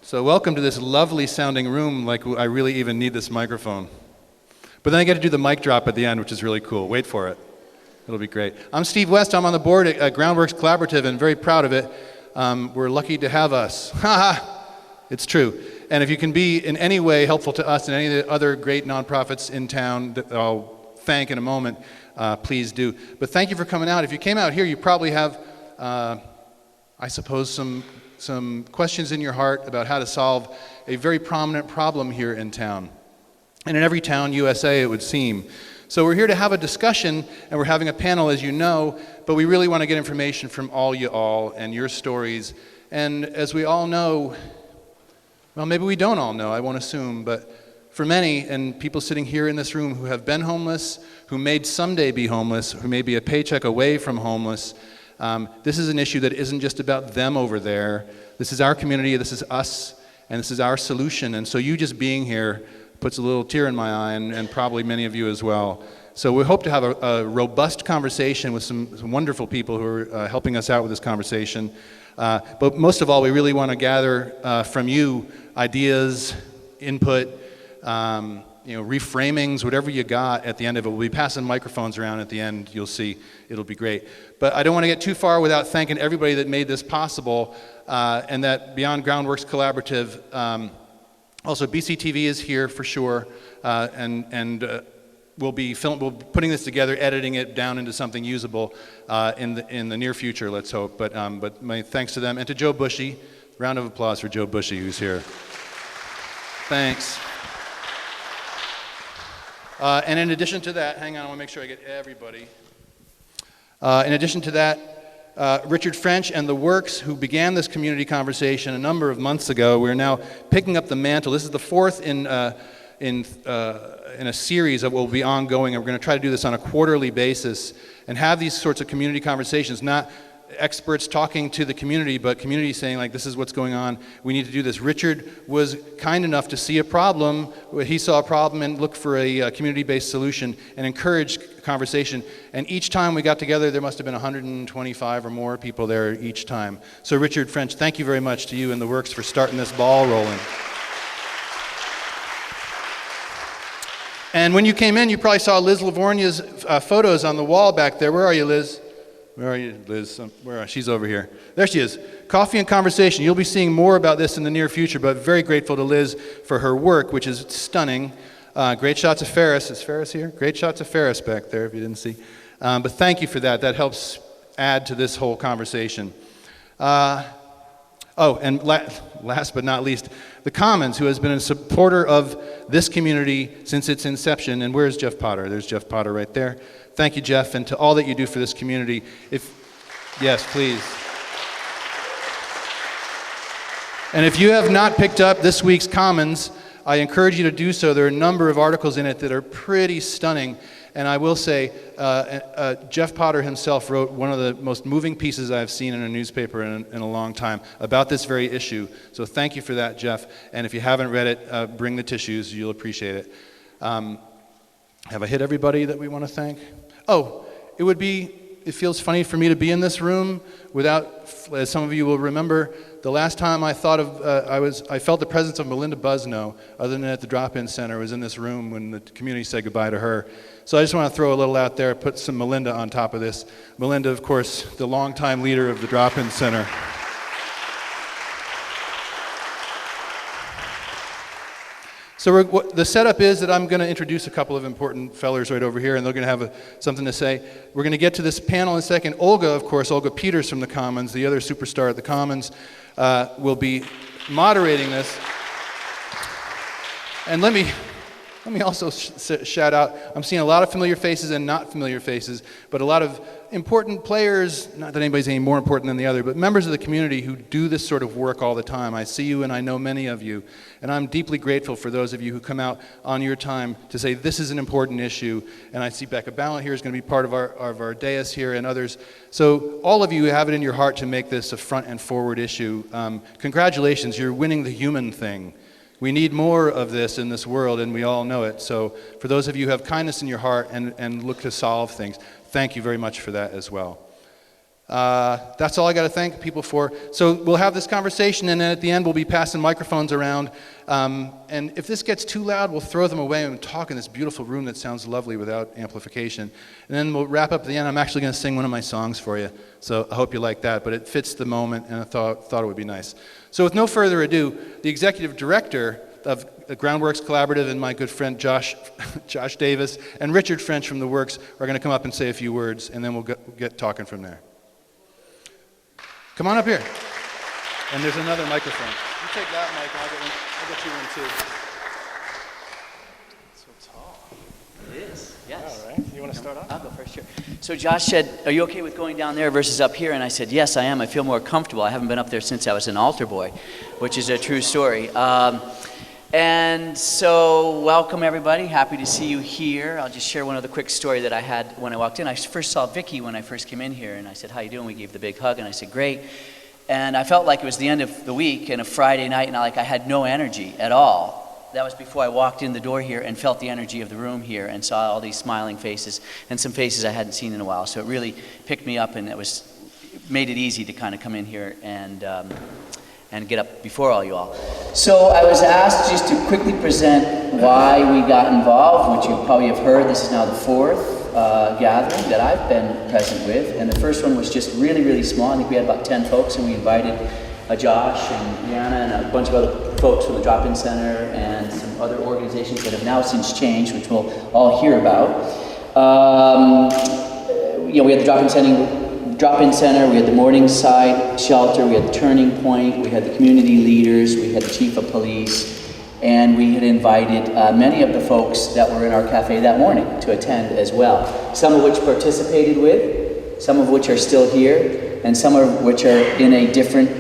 So welcome to this lovely sounding room, like I really even need this microphone. But then I get to do the mic drop at the end, which is really cool. Wait for it. It'll be great. I'm Steve West. I'm on the board at Groundworks Collaborative and very proud of it. We're lucky to have us. It's true. And if you can be in any way helpful to us and any of the other great nonprofits in town that I'll thank in a moment, please do. But thank you for coming out. If you came out here, you probably have, I suppose, some questions in your heart about how to solve a very prominent problem here in town. And in every town, USA, it would seem. So we're here to have a discussion, and we're having a panel, as you know, but we really want to get information from all you all and your stories. And as we all know, well, maybe we don't all know, I won't assume, but for many, and people sitting here in this room who have been homeless, who may someday be homeless, who may be a paycheck away from homeless, this is an issue that isn't just about them over there. This is our community, this is us, and this is our solution. And so you just being here puts a little tear in my eye, and probably many of you as well. So we hope to have a robust conversation with some wonderful people who are helping us out with this conversation. But most of all, we really want to gather from you ideas, input, reframings, whatever you got at the end of it. We'll be passing microphones around at the end. You'll see. It'll be great. But I don't want to get too far without thanking everybody that made this possible, and that beyond Groundworks Collaborative, also BCTV is here for sure, and we'll be putting this together, editing it down into something usable in the near future, let's hope. But my thanks to them, and to Joe Bushy. Round of applause for Joe Bushy, who's here. Thanks. And in addition to that, hang on, I want to make sure I get everybody. In addition to that, Richard French and the Works, who began this community conversation a number of months ago, we're now picking up the mantle. This is the fourth in a series that will be ongoing, and we're going to try to do this on a quarterly basis and have these sorts of community conversations, not experts talking to the community, but community saying, like, this is what's going on, we need to do this. Richard was kind enough to see a problem, he saw a problem and looked for a community-based solution and encouraged conversation. And each time we got together, there must have been 125 or more people there each time. So Richard French, thank you very much to you and the Works for starting this ball rolling. And when you came in, you probably saw Liz Livornia's photos on the wall back there. Where are you, Liz? Where are you, Liz? She's over here. There she is. Coffee and Conversation. You'll be seeing more about this in the near future, but very grateful to Liz for her work, which is stunning. Great shots of Ferris. Is Ferris here? Great shots of Ferris back there, if you didn't see. But thank you for that. That helps add to this whole conversation. And last but not least, the Commons, who has been a supporter of this community since its inception. And where's Jeff Potter? There's Jeff Potter right there. Thank you, Jeff, and to all that you do for this community. Yes, please. And if you have not picked up this week's Commons, I encourage you to do so. There are a number of articles in it that are pretty stunning. And I will say, Jeff Potter himself wrote one of the most moving pieces I've seen in a newspaper in a long time about this very issue. So thank you for that, Jeff. And if you haven't read it, bring the tissues. You'll appreciate it. Have I hit everybody that we want to thank? Oh, it feels funny for me to be in this room without, as some of you will remember, the last time I thought of, I felt the presence of Melinda Busno, other than at the drop-in center, was in this room when the community said goodbye to her. So I just want to throw a little out there, put some Melinda on top of this. Melinda, of course, the longtime leader of the drop-in center. So the setup is that I'm going to introduce a couple of important fellers right over here, and they're going to have something to say. We're going to get to this panel in a second. Olga, of course, Olga Peters from the Commons, the other superstar at the Commons, will be moderating this. And let me also shout out, I'm seeing a lot of familiar faces and not familiar faces, but a lot of important players, not that anybody's any more important than the other, but members of the community who do this sort of work all the time. I see you and I know many of you, and I'm deeply grateful for those of you who come out on your time to say this is an important issue. And I see Becca Balint here is going to be part of our dais here, and others. So all of you have it in your heart to make this a front and forward issue. Congratulations, you're winning the human thing. We need more of this in this world, and we all know it. So for those of you who have kindness in your heart and look to solve things, thank you very much for that as well. That's all I got to thank people for. So we'll have this conversation, and then at the end we'll be passing microphones around. And if this gets too loud, we'll throw them away and talk in this beautiful room that sounds lovely without amplification. And then we'll wrap up at the end. I'm actually going to sing one of my songs for you. So I hope you like that, but it fits the moment, and I thought it would be nice. So with no further ado, the executive director of the Groundworks Collaborative and my good friend Josh Davis and Richard French from the Works are going to come up and say a few words, and then we'll get talking from there. Come on up here. And there's another microphone. You take that mic, and I'll get you one too. So tall. It is, yes. All right. You want to start off? I'll go first, sure. So Josh said, are you okay with going down there versus up here? And I said, yes, I am. I feel more comfortable. I haven't been up there since I was an altar boy, which is a true story. And so, welcome everybody. Happy to see you here. I'll just share one other quick story that I had when I walked in. I first saw Vicki when I first came in here, and I said, how you doing? We gave the big hug, and I said, great. And I felt like it was the end of the week and a Friday night, and I had no energy at all. That was before I walked in the door here and felt the energy of the room here and saw all these smiling faces and some faces I hadn't seen in a while. So it really picked me up, and it made it easy to kind of come in here and get up before all you all. So I was asked just to quickly present why we got involved, which you probably have heard. This is now the fourth gathering that I've been present with, and the first one was just really, really small. I think we had about 10 folks, and we invited Josh and Brianna and a bunch of other folks from the Drop-In Center and some other organizations that have now since changed, which we'll all hear about. We had the Drop-In Center, we had the Morningside Shelter, we had the Turning Point, we had the community leaders, we had the chief of police, and we had invited many of the folks that were in our cafe that morning to attend as well. Some of which participated with, some of which are still here, and some of which are in a different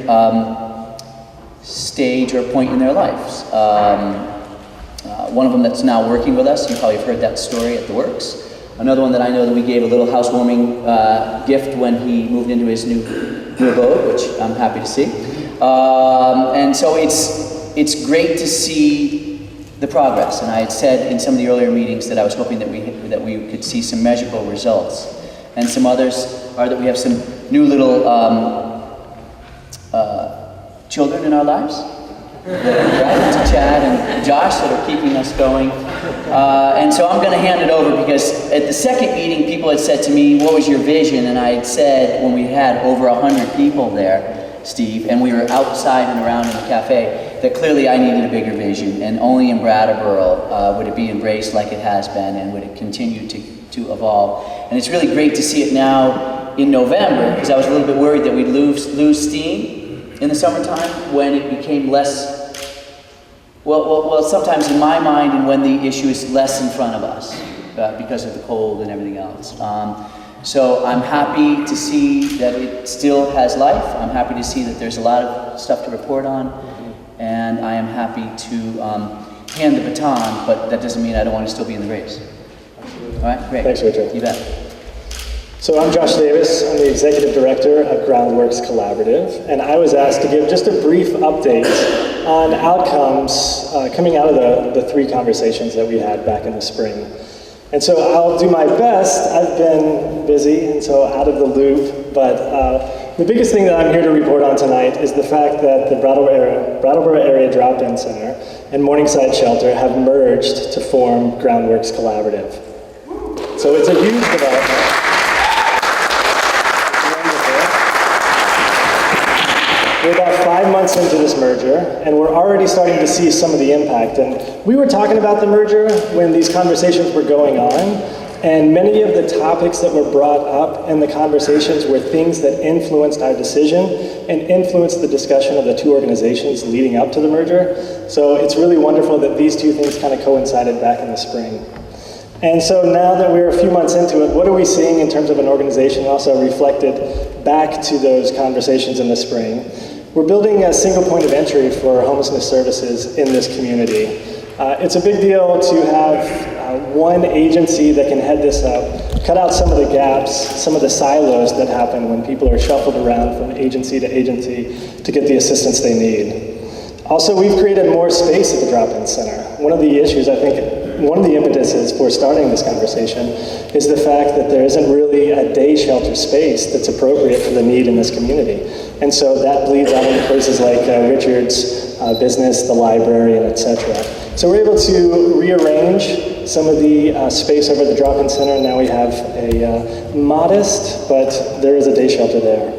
stage or point in their lives. One of them that's now working with us, you probably have heard that story at the Works. Another one that I know that we gave a little housewarming gift when he moved into his new abode, which I'm happy to see. And so it's great to see the progress. And I had said in some of the earlier meetings that I was hoping that we could see some measurable results. And some others are that we have some new little children in our lives. Right? Chad and Josh that are keeping us going. And so I'm going to hand it over because at the second meeting, people had said to me, what was your vision? And I had said, when we had over 100 people there, Steve, and we were outside and around in the cafe, that clearly I needed a bigger vision, and only in Brattleboro would it be embraced like it has been, and would it continue to evolve. And it's really great to see it now in November, because I was a little bit worried that we'd lose steam in the summertime when it became less, well, sometimes in my mind, and when the issue is less in front of us because of the cold and everything else. So I'm happy to see that it still has life. I'm happy to see that there's a lot of stuff to report on, and I am happy to hand the baton, but that doesn't mean I don't want to still be in the race. All right, great. Thanks, Richard. You bet. So I'm Josh Davis. I'm the Executive Director of Groundworks Collaborative, and I was asked to give just a brief update on outcomes coming out of the three conversations that we had back in the spring. And so I'll do my best. I've been busy and so out of the loop, but the biggest thing that I'm here to report on tonight is the fact that the Brattleboro Area Drop-In Center and Morningside Shelter have merged to form Groundworks Collaborative. So it's a huge development. We're about 5 months into this merger, and we're already starting to see some of the impact. And we were talking about the merger when these conversations were going on, and many of the topics that were brought up in the conversations were things that influenced our decision and influenced the discussion of the two organizations leading up to the merger. So it's really wonderful that these two things kind of coincided back in the spring. And so now that we're a few months into it, what are we seeing in terms of an organization also reflected back to those conversations in the spring? We're building a single point of entry for homelessness services in this community. It's a big deal to have one agency that can head this up, cut out some of the gaps, some of the silos that happen when people are shuffled around from agency to agency to get the assistance they need. Also, we've created more space at the Drop-In Center. One of the issues I think one of the impetuses for starting this conversation is the fact that there isn't really a day shelter space that's appropriate for the need in this community. And so that bleeds out into places like Richard's business, the library, and etc. So we're able to rearrange some of the space over at the drop-in center, and now we have a modest, but there is a day shelter there.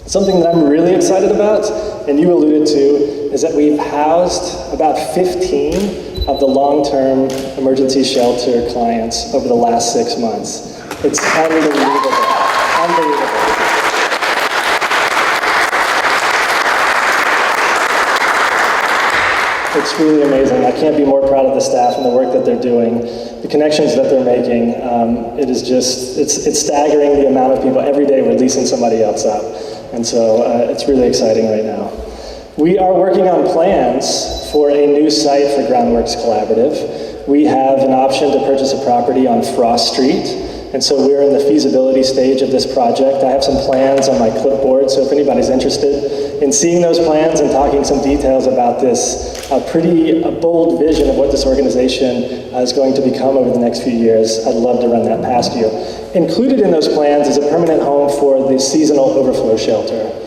Something that I'm really excited about, and you alluded to, is that we've housed about 15 of the long-term emergency shelter clients over the last 6 months. It's unbelievable, unbelievable. It's really amazing. I can't be more proud of the staff and the work that they're doing, the connections that they're making. It is just, it's staggering the amount of people every day releasing somebody else up. And so it's really exciting right now. We are working on plans for a new site for Groundworks Collaborative. We have an option to purchase a property on Frost Street, and so we're in the feasibility stage of this project. I have some plans on my clipboard, so if anybody's interested in seeing those plans and talking some details about this pretty bold vision of what this organization is going to become over the next few years, I'd love to run that past you. Included in those plans is a permanent home for the seasonal overflow shelter.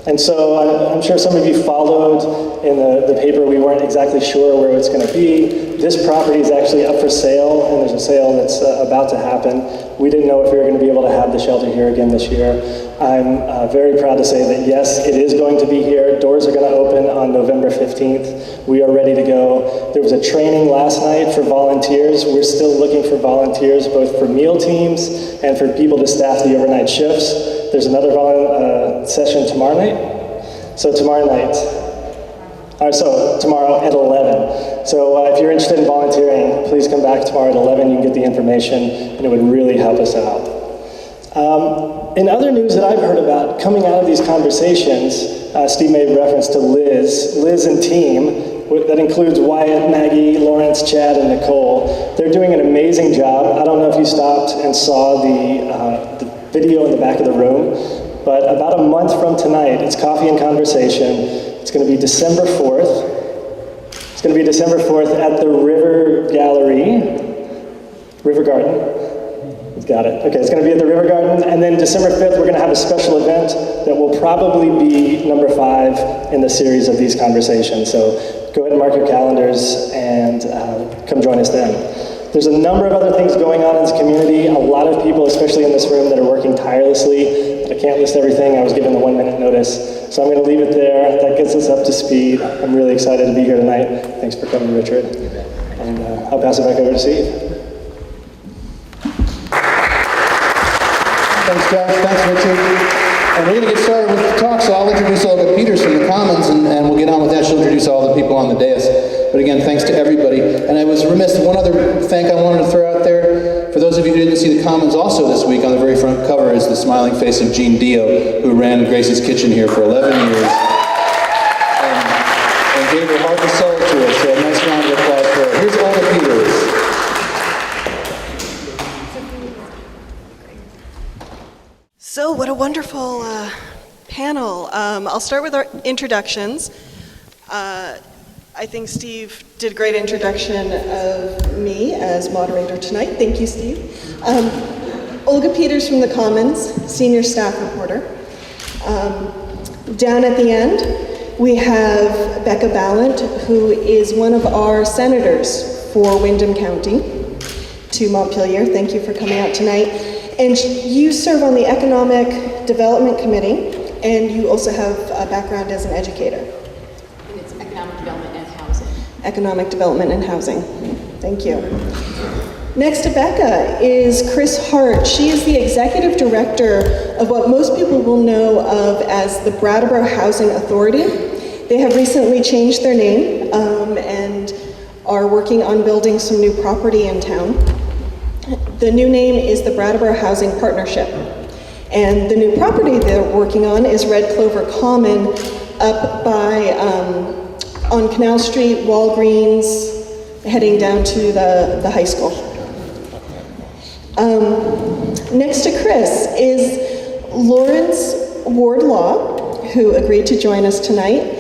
And so I'm sure some of you followed in the paper. We weren't exactly sure where it's going to be. This property is actually up for sale, and there's a sale that's about to happen. We didn't know if we were going to be able to have the shelter here again this year. I'm very proud to say that yes, it is going to be here. Doors are going to open on November 15th. We are ready to go. There was a training last night for volunteers. We're still looking for volunteers, both for meal teams and for people to staff the overnight shifts. There's another session tomorrow night. So tomorrow night, so tomorrow at 11. So if you're interested in volunteering, please come back tomorrow at 11. You can get the information, and it would really help us out. In other news that I've heard about coming out of these conversations, Steve made reference to Liz and team. That includes Wyatt, Maggie, Lawrence, Chad, and Nicole. They're doing an amazing job. I don't know if you stopped and saw the video in the back of the room, but about a month from tonight, it's Coffee and Conversation. It's going to be December 4th. It's going to be December 4th at the River Garden. Got it. Okay, it's going to be at the River Garden, and then December 5th, we're going to have a special event that will probably be number 5 in the series of these conversations. So go ahead and mark your calendars and come join us then. There's a number of other things going on in this community. A lot of people, especially in this room, that are working tirelessly. I can't list everything. I was given the 1-minute notice. So I'm going to leave it there. That gets us up to speed. I'm really excited to be here tonight. Thanks for coming, Richard. And I'll pass it back over to Steve. Thanks, Josh. Thanks, Richard. And we're going to get started with the talk, so I'll introduce Olga Peters from the Commons, and we'll get on with that. She'll introduce all the people on the dais. But again, thanks to everybody. And I was remiss, one other thank I wanted to throw out there. For those of you who didn't see the Commons also this week, on the very front cover is the smiling face of Jean Dio, who ran Gracie's Kitchen here for 11 years. And gave her heart and soul to us, so a nice round of applause for her. Here's Olga Peters. So what a wonderful panel. I'll start with our introductions. I think Steve did a great introduction of me as moderator tonight. Thank you, Steve. Olga Peters from the Commons, senior staff reporter. Down at the end, we have Becca Balint, who is one of our senators for Windham County to Montpelier. Thank you for coming out tonight. And you serve on the Economic Development Committee, and you also have a background as an educator. And it's Economic Development and Housing. Economic Development and Housing. Thank you. Next to Becca is Chris Hart. She is the Executive Director of what most people will know of as the Brattleboro Housing Authority. They have recently changed their name and are working on building some new property in town. The new name is the Brattleboro Housing Partnership. And the new property they're working on is Red Clover Common up by, on Canal Street, Walgreens, heading down to the high school. Next to Chris is Lawrence Wardlaw, who agreed to join us tonight.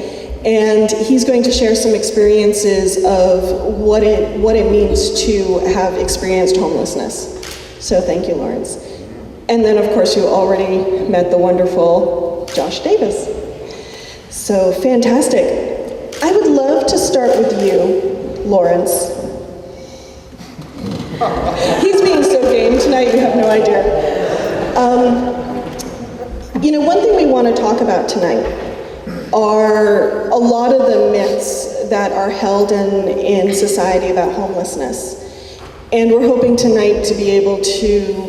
And he's going to share some experiences of what it means to have experienced homelessness. So thank you, Lawrence. And then, of course, you already met the wonderful Josh Davis. So fantastic. I would love to start with you, Lawrence. He's being so game tonight, you have no idea. One thing we want to talk about tonight are a lot of the myths that are held in society about homelessness. And we're hoping tonight to be able to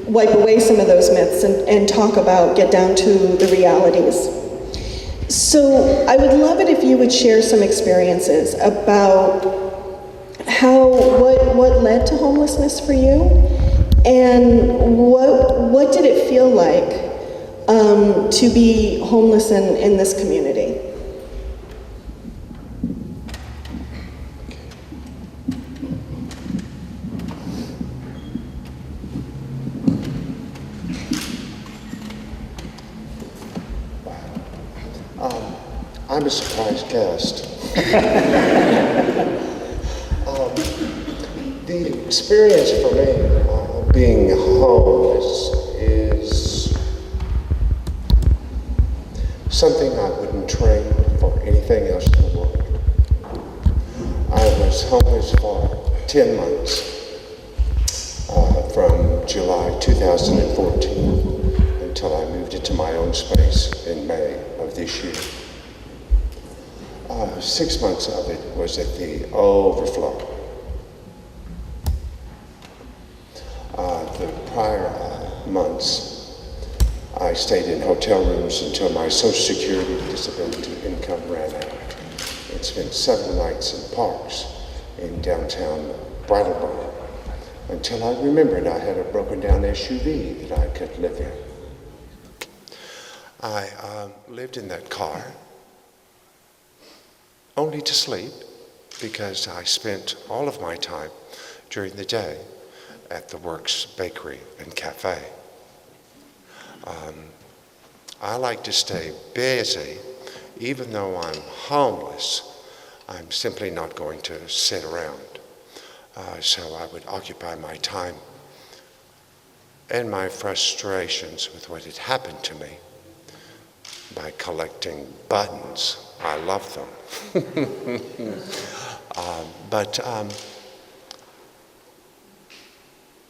wipe away some of those myths and talk about, get down to the realities. So I would love it if you would share some experiences about what led to homelessness for you, and what did it feel like to be homeless in this community? I'm a surprise guest. The experience for me being homeless is something I wouldn't trade for anything else in the world. I was homeless for 10 months from July 2014 until I moved into my own space in May of this year. 6 months of it was at the overflow. The prior months, I stayed in hotel rooms until my Social Security disability income ran out, and spent 7 nights in parks in downtown Brattleboro until I remembered I had a broken down SUV that I could live in. I lived in that car only to sleep, because I spent all of my time during the day at the Works Bakery and Cafe. I like to stay busy. Even though I'm homeless, I'm simply not going to sit around. So I would occupy my time and my frustrations with what had happened to me by collecting buttons. I love them. But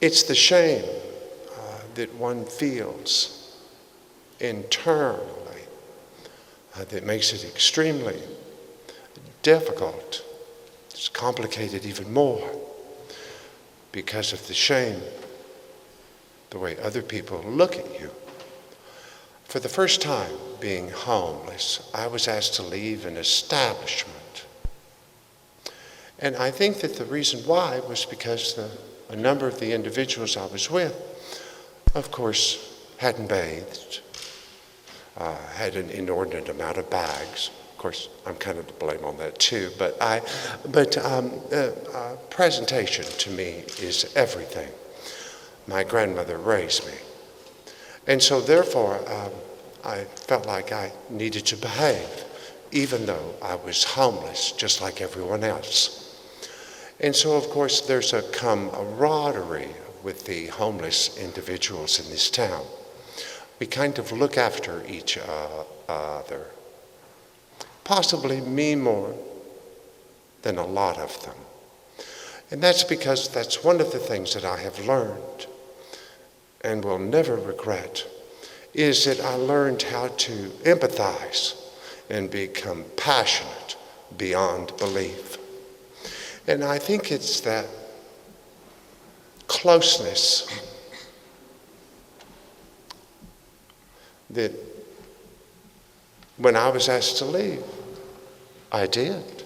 it's the shame that one feels internally that makes it extremely difficult. It's complicated even more because of the shame, the way other people look at you. For the first time being homeless, I was asked to leave an establishment. And I think that the reason why was because a number of the individuals I was with, of course, hadn't bathed, had an inordinate amount of bags. Of course, I'm kind of to blame on that too, but presentation to me is everything. My grandmother raised me. And so therefore, I felt like I needed to behave, even though I was homeless, just like everyone else. And so, of course, there's a camaraderie with the homeless individuals in this town. We kind of look after each other. Possibly me more than a lot of them. And that's because that's one of the things that I have learned and will never regret, is that I learned how to empathize and be compassionate beyond belief. And I think it's that closeness that when I was asked to leave, I did.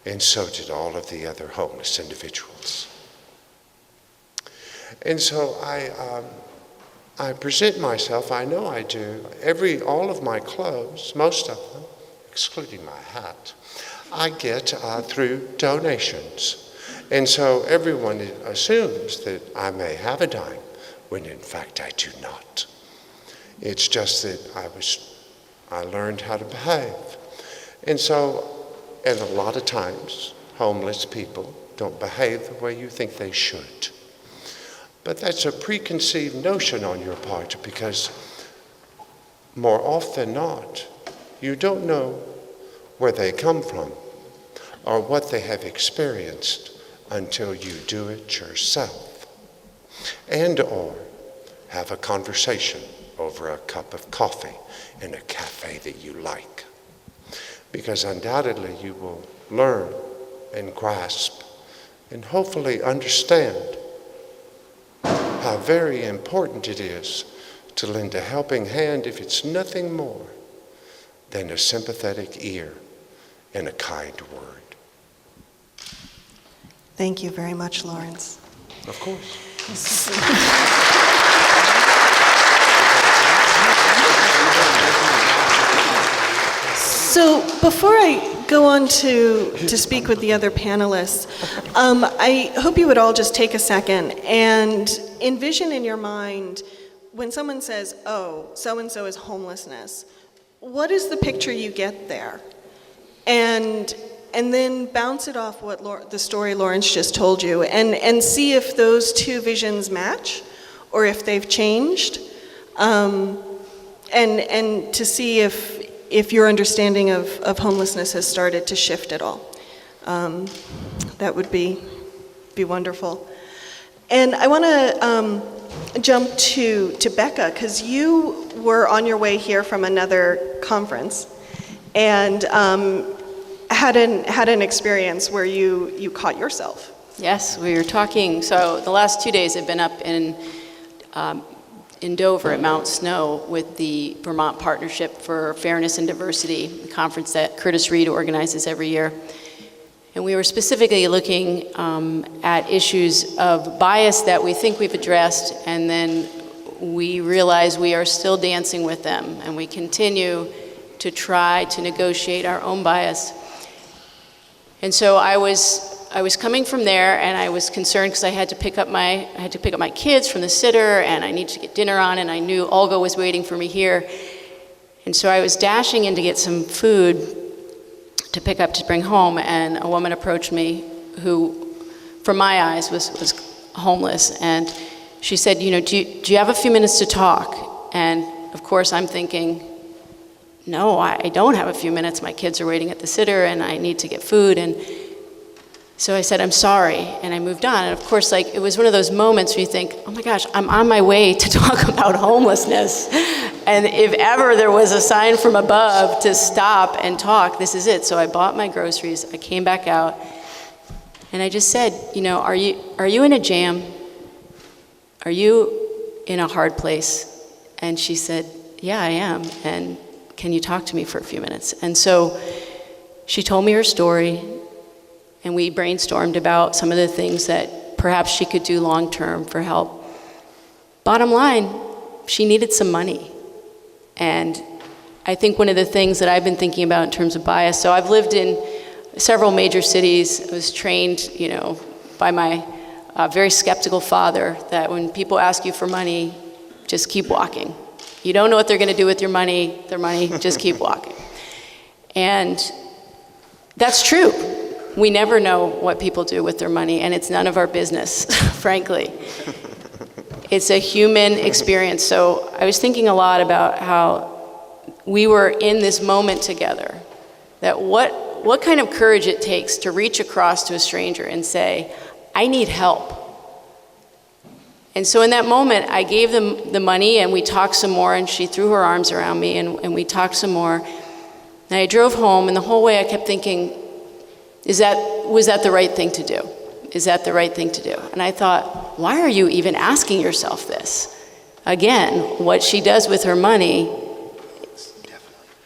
And so did all of the other homeless individuals. And so I present myself, I know I do, all of my clothes, most of them, excluding my hat, I get through donations. And so everyone assumes that I may have a dime, when in fact I do not. It's just that I learned how to behave. And so, and a lot of times, homeless people don't behave the way you think they should. But that's a preconceived notion on your part, because more often than not, you don't know where they come from or what they have experienced until you do it yourself. And or have a conversation over a cup of coffee in a cafe that you like. Because undoubtedly you will learn and grasp and hopefully understand how very important it is to lend a helping hand if it's nothing more than a sympathetic ear and a kind word. Thank you very much, Lawrence. Of course. So before I go on to speak with the other panelists, I hope you would all just take a second and envision in your mind when someone says, oh, so-and-so is homelessness, what is the picture you get there? And then bounce it off what the story Lawrence just told you, and see if those two visions match or if they've changed, and to see if your understanding of homelessness has started to shift at all. That would be wonderful. And I want to jump to Becca, because you were on your way here from another conference and had an experience where you caught yourself. Yes, we were talking, so the last 2 days I've been up in Dover at Mount Snow with the Vermont Partnership for Fairness and Diversity, the conference that Curtis Reed organizes every year. And we were specifically looking at issues of bias that we think we've addressed, and then we realize we are still dancing with them, and we continue to try to negotiate our own bias. And so I was coming from there, and I was concerned because I had to pick up my kids from the sitter, and I needed to get dinner on, and I knew Olga was waiting for me here. And so I was dashing in to get some food to pick up to bring home, and a woman approached me who, from my eyes, was homeless, and she said, do you have a few minutes to talk? And of course I'm thinking, no, I don't have a few minutes. My kids are waiting at the sitter, and I need to get food. And so I said, I'm sorry, and I moved on. And of course, it was one of those moments where you think, oh my gosh, I'm on my way to talk about homelessness. And if ever there was a sign from above to stop and talk, this is it. So I bought my groceries, I came back out, and I just said, are you in a jam? Are you in a hard place? And she said, yeah, I am. And can you talk to me for a few minutes? And so she told me her story, and we brainstormed about some of the things that perhaps she could do long-term for help. Bottom line, she needed some money. And I think one of the things that I've been thinking about in terms of bias, so I've lived in several major cities. I was trained, by my very skeptical father that when people ask you for money, just keep walking. You don't know what they're going to do with their money, just keep walking. And that's true. We never know what people do with their money, and it's none of our business, frankly. It's a human experience. So I was thinking a lot about how we were in this moment together, that what kind of courage it takes to reach across to a stranger and say, I need help. And so in that moment, I gave them the money, and we talked some more, and she threw her arms around me, and we talked some more. And I drove home, and the whole way I kept thinking, was that the right thing to do? Is that the right thing to do? And I thought, why are you even asking yourself this? Again, what she does with her money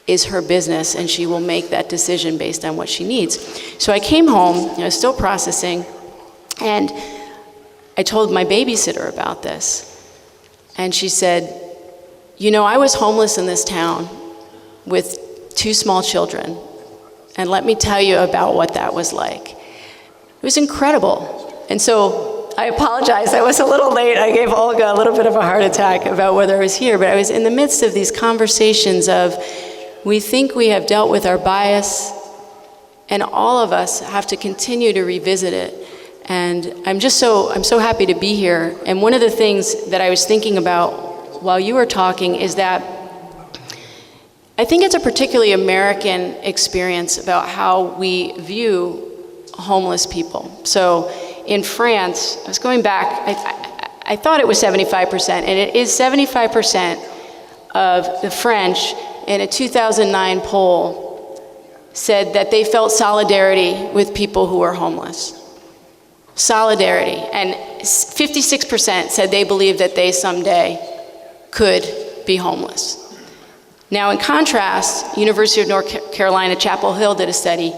is her business, and she will make that decision based on what she needs. So I came home, I was still processing, and I told my babysitter about this. And she said, I was homeless in this town with 2 small children, and let me tell you about what that was like. It was incredible. And so I apologize, I was a little late. I gave Olga a little bit of a heart attack about whether I was here, but I was in the midst of these conversations of We think we have dealt with our bias, and all of us have to continue to revisit it. And I'm so happy to be here. And one of the things that I was thinking about while you were talking is that I think it's a particularly American experience about how we view homeless people. So in France, I was going back, I thought it was 75%, and it is 75% of the French in a 2009 poll said that they felt solidarity with people who are homeless. Solidarity. And 56% said they believed that they someday could be homeless. Now, in contrast, University of North Carolina, Chapel Hill did a study.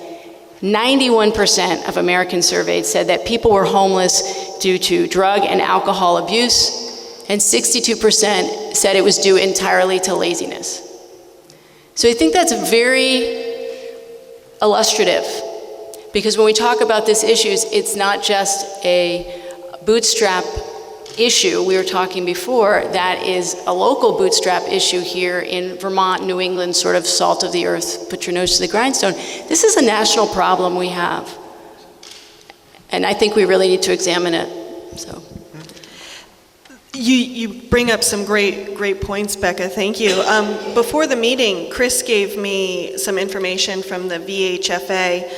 91% of Americans surveyed said that people were homeless due to drug and alcohol abuse, and 62% said it was due entirely to laziness. So I think that's very illustrative, because when we talk about these issues, it's not just a bootstrap issue. We were talking before, that is a local bootstrap issue here in Vermont, New England, sort of salt of the earth, put your nose to the grindstone. This is a national problem we have. And I think we really need to examine it, so. You bring up some great points, Becca, thank you. Before the meeting, Chris gave me some information from the VHFA,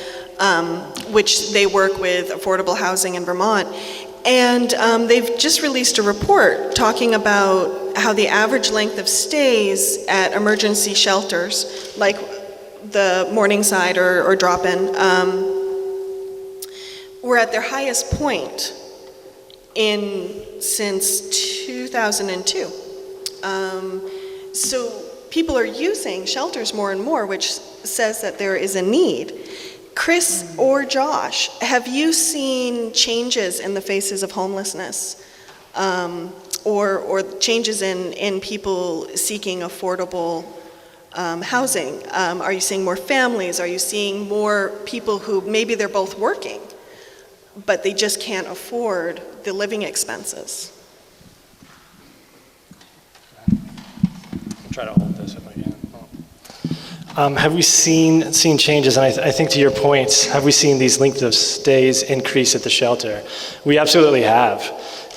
which they work with affordable housing in Vermont. And they've just released a report talking about how the average length of stays at emergency shelters, like the Morningside or Drop-In, were at their highest point since 2002. So people are using shelters more and more, which says that there is a need. Chris or Josh, have you seen changes in the faces of homelessness, or changes in people seeking affordable housing? Are you seeing more families? Are you seeing more people who maybe they're both working, but they just can't afford the living expenses? I'll try to hold this if I can. Have we seen changes? And I think to your point, have we seen these length of stays increase at the shelter? We absolutely have.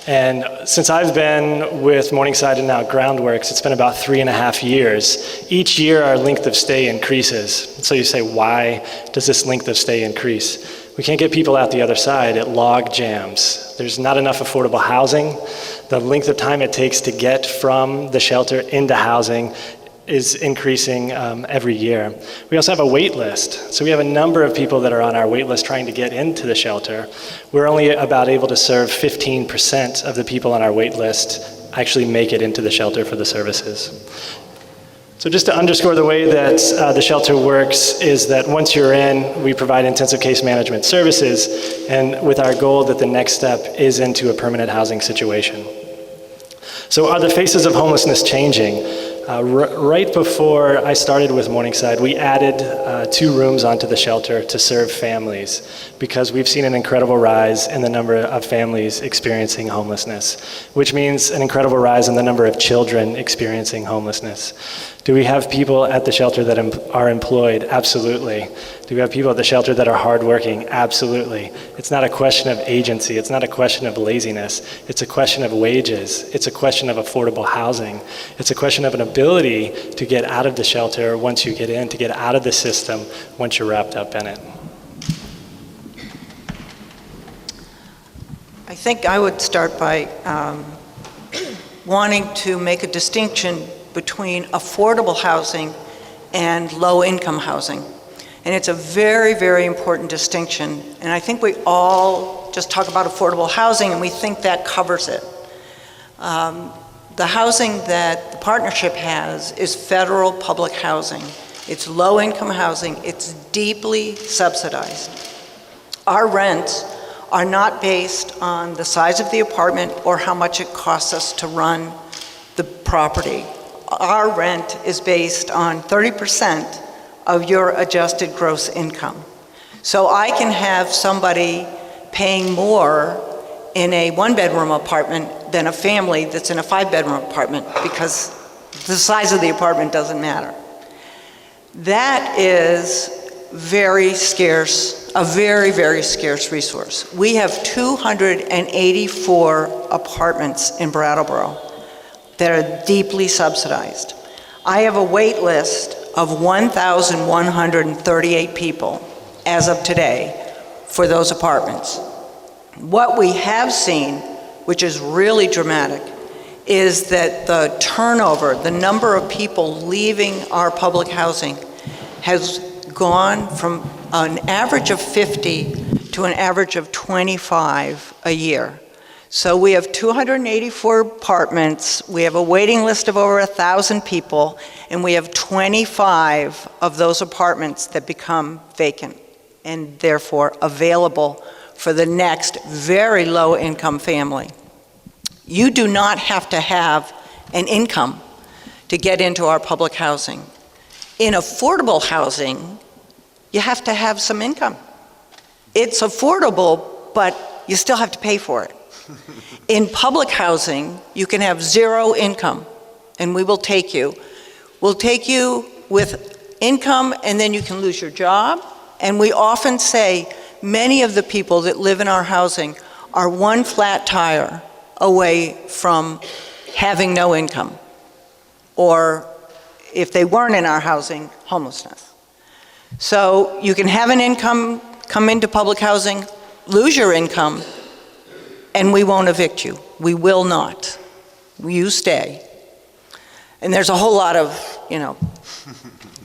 And since I've been with Morningside and now Groundworks, it's been about 3.5 years. Each year our length of stay increases. So you say, why does this length of stay increase? We can't get people out the other side. It log jams. There's not enough affordable housing. The length of time it takes to get from the shelter into housing is increasing every year. We also have a wait list. So we have a number of people that are on our wait list trying to get into the shelter. We're only about able to serve 15% of the people on our wait list actually make it into the shelter for the services. So just to underscore the way that the shelter works is that once you're in, we provide intensive case management services, and with our goal that the next step is into a permanent housing situation. So are the faces of homelessness changing? Right before I started with Morningside, we added 2 rooms onto the shelter to serve families, because we've seen an incredible rise in the number of families experiencing homelessness, which means an incredible rise in the number of children experiencing homelessness. Do we have people at the shelter that are employed? Absolutely. Do we have people at the shelter that are hardworking? Absolutely. It's not a question of agency. It's not a question of laziness. It's a question of wages. It's a question of affordable housing. It's a question of an ability to get out of the shelter once you get in, to get out of the system once you're wrapped up in it. I think I would start by wanting to make a distinction between affordable housing and low-income housing. And it's a very, very important distinction. And I think we all just talk about affordable housing and we think that covers it. The housing that the partnership has is federal public housing. It's low-income housing. It's deeply subsidized. Our rents are not based on the size of the apartment or how much it costs us to run the property. Our rent is based on 30% of your adjusted gross income. So I can have somebody paying more in a 1-bedroom apartment than a family that's in a 5-bedroom apartment, because the size of the apartment doesn't matter. That is very scarce, a very, very scarce resource. We have 284 apartments in Brattleboro that are deeply subsidized. I have a wait list of 1,138 people as of today for those apartments. What we have seen, which is really dramatic, is that the turnover, the number of people leaving our public housing has gone from an average of 50 to an average of 25 a year. So we have 284 apartments, we have a waiting list of over 1,000 people, and we have 25 of those apartments that become vacant and therefore available for the next very low income family. You do not have to have an income to get into our public housing. In affordable housing, you have to have some income. It's affordable, but you still have to pay for it. In public housing, you can have zero income, and we will take you. We'll take you with income, and then you can lose your job. And we often say many of the people that live in our housing are one flat tire away from having no income, or if they weren't in our housing, homelessness. So you can have an income, come into public housing, lose your income, and we won't evict you. We will not. You stay. And there's a whole lot of,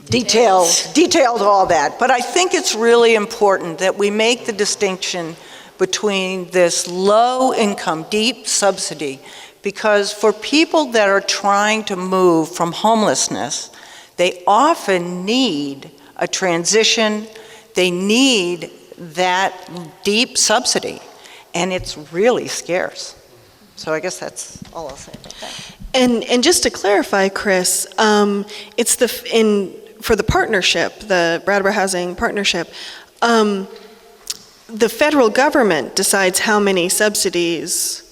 detailed all that. But I think it's really important that we make the distinction between this low income, deep subsidy, because for people that are trying to move from homelessness, they often need a transition, they need that deep subsidy, and it's really scarce. So I guess that's all I'll say about that. And just to clarify, Chris, it's for the partnership, the Brattleboro Housing Partnership, the federal government decides how many subsidies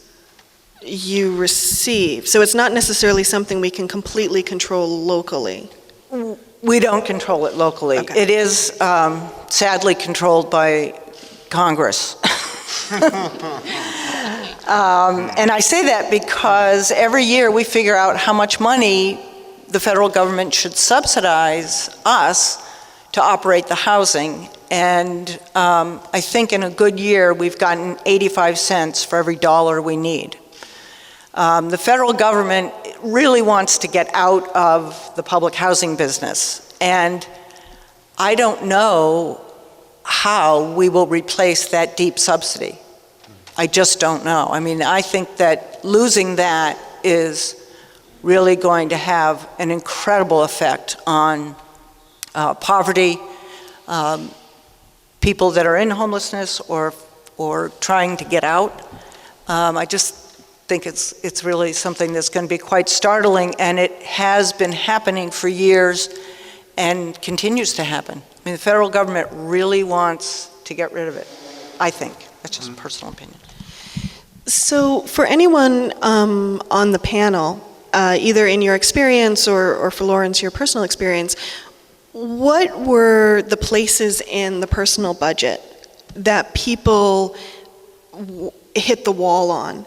you receive. So it's not necessarily something we can completely control locally. We don't control it locally. Okay. It is sadly controlled by Congress. And I say that because every year we figure out how much money the federal government should subsidize us to operate the housing. And I think in a good year we've gotten 85 cents for every dollar we need. The federal government really wants to get out of the public housing business. And I don't know how we will replace that deep subsidy. I just don't know. I mean, I think that losing that is really going to have an incredible effect on poverty, people that are in homelessness or trying to get out. I just think it's really something that's going to be quite startling, and it has been happening for years and continues to happen. I mean, the federal government really wants to get rid of it, I think. That's just a personal opinion. So for anyone on the panel, either in your experience or for Lawrence, your personal experience, what were the places in the personal budget that people hit the wall on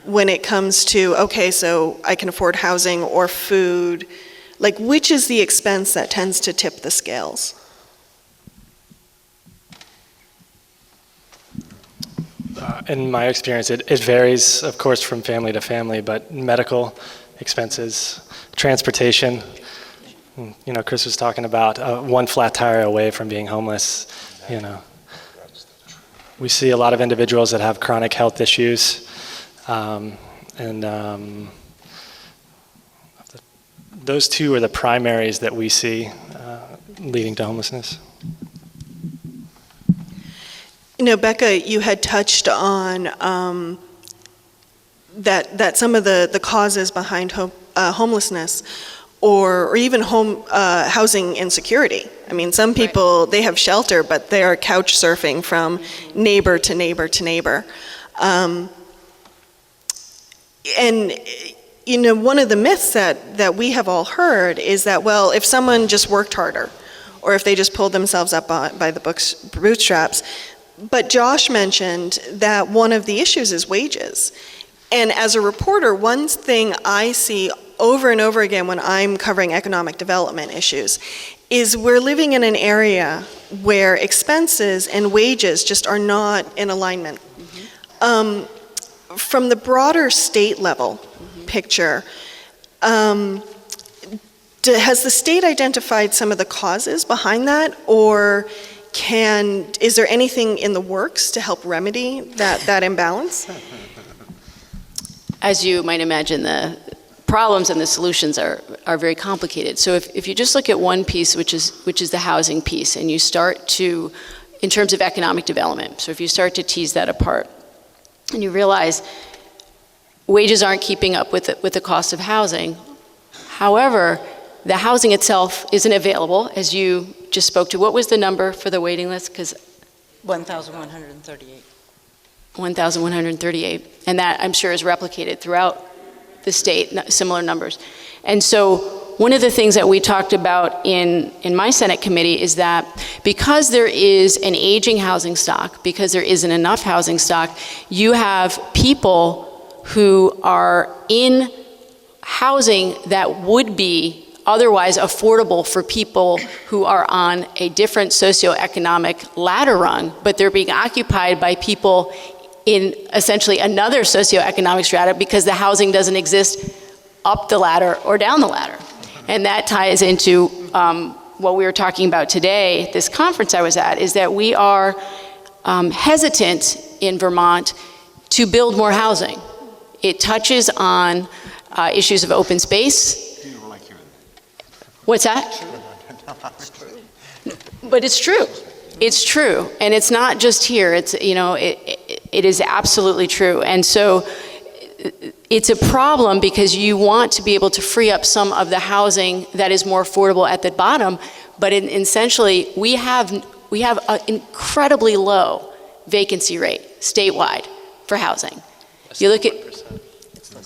when it comes to, okay, so I can afford housing or food? Like, which is the expense that tends to tip the scales? In my experience, it varies, of course, from family to family, but medical expenses, transportation. Chris was talking about one flat tire away from being homeless. We see a lot of individuals that have chronic health issues, those two are the primaries that we see leading to homelessness. Becca, you had touched on that some of the causes behind homelessness or even housing insecurity. I mean, some people, they have shelter, but they are couch surfing from neighbor to neighbor to neighbor. And one of the myths that we have all heard is that, well, if someone just worked harder, or if they just pulled themselves up by the bootstraps. But Josh mentioned that one of the issues is wages. And as a reporter, one thing I see over and over again when I'm covering economic development issues is we're living in an area where expenses and wages just are not in alignment. From the broader state level picture, has the state identified some of the causes behind that, or is there anything in the works to help remedy that imbalance? As you might imagine, the problems and the solutions are very complicated. So if you just look at one piece, which is the housing piece, and you start to, in terms of economic development, so if you start to tease that apart, and you realize wages aren't keeping up with the cost of housing. However, the housing itself isn't available, as you just spoke to. What was the number for the waiting list? 1,138. 1,138, and that I'm sure is replicated throughout the state, similar numbers. And so one of the things that we talked about in my Senate committee is that because there is an aging housing stock, because there isn't enough housing stock, you have people who are in housing that would be otherwise affordable for people who are on a different socioeconomic ladder rung, but they're being occupied by people in essentially another socioeconomic strata because the housing doesn't exist up the ladder or down the ladder. And that ties into what we were talking about today, this conference I was at, is that we are hesitant in Vermont to build more housing. It touches on issues of open space. What's that? But it's true. It's true, and it's not just here. It's, you know, it is absolutely true. And so it's a problem because you want to be able to free up some of the housing that is more affordable at the bottom, but essentially we have an incredibly low vacancy rate statewide for housing. You look at,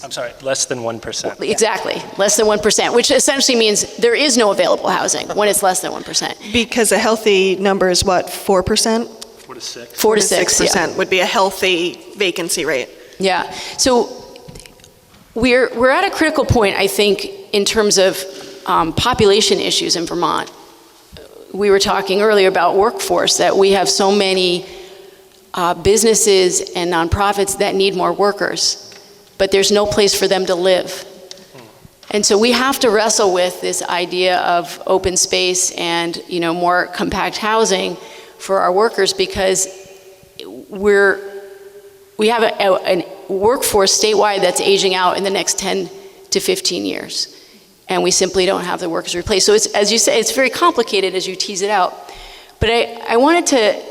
I'm sorry, less than 1%. exactly, less than 1%, which essentially means there is no available housing when it's less than 1%. Because a healthy number is what, 4%? 4 to 6. 4 to 6%, yeah. Would be a healthy vacancy rate. Yeah, so we're at a critical point, I think, in terms of population issues in Vermont. We were talking earlier about workforce, that we have so many businesses and nonprofits that need more workers, but there's no place for them to live. And so we have to wrestle with this idea of open space and, you know, more compact housing for our workers, because we have a workforce statewide that's aging out in the next 10 to 15 years. And we simply don't have the workers replaced. So it's, as you say, it's very complicated as you tease it out. But I wanted to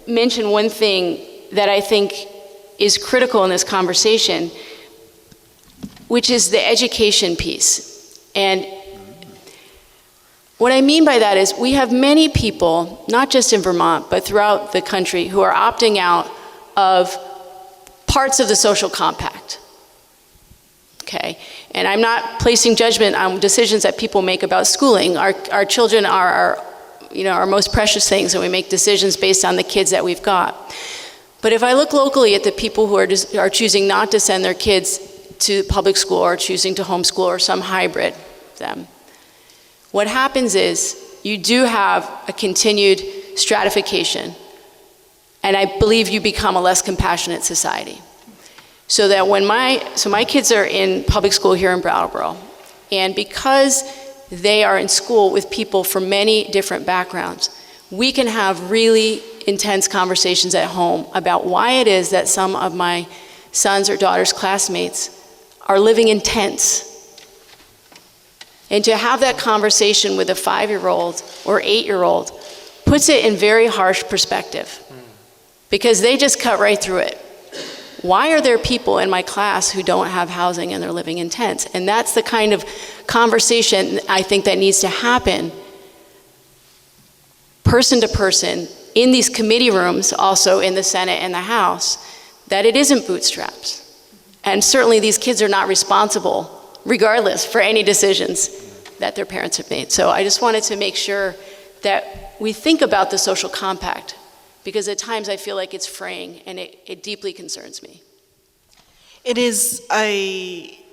mention one thing that I think is critical in this conversation, which is the education piece. And what I mean by that is we have many people, not just in Vermont, but throughout the country, who are opting out of parts of the social compact. Okay, and I'm not placing judgment on decisions that people make about schooling. Our children are our most precious things, and we make decisions based on the kids that we've got. But if I look locally at the people who are choosing not to send their kids to public school or choosing to homeschool or some hybrid of them, what happens is you do have a continued stratification, and I believe you become a less compassionate society. So that when my kids are in public school here in Brattleboro, and because they are in school with people from many different backgrounds, we can have really intense conversations at home about why it is that some of my sons' or daughters' classmates are living in tents. And to have that conversation with a 5-year-old or 8-year-old puts it in very harsh perspective, because they just cut right through it. Why are there people in my class who don't have housing and they're living in tents? And that's the kind of conversation I think that needs to happen person to person in these committee rooms, also in the Senate and the House, that it isn't bootstraps. And certainly these kids are not responsible, regardless, for any decisions that their parents have made. So I just wanted to make sure that we think about the social compact, because at times I feel like it's fraying, and it deeply concerns me. It is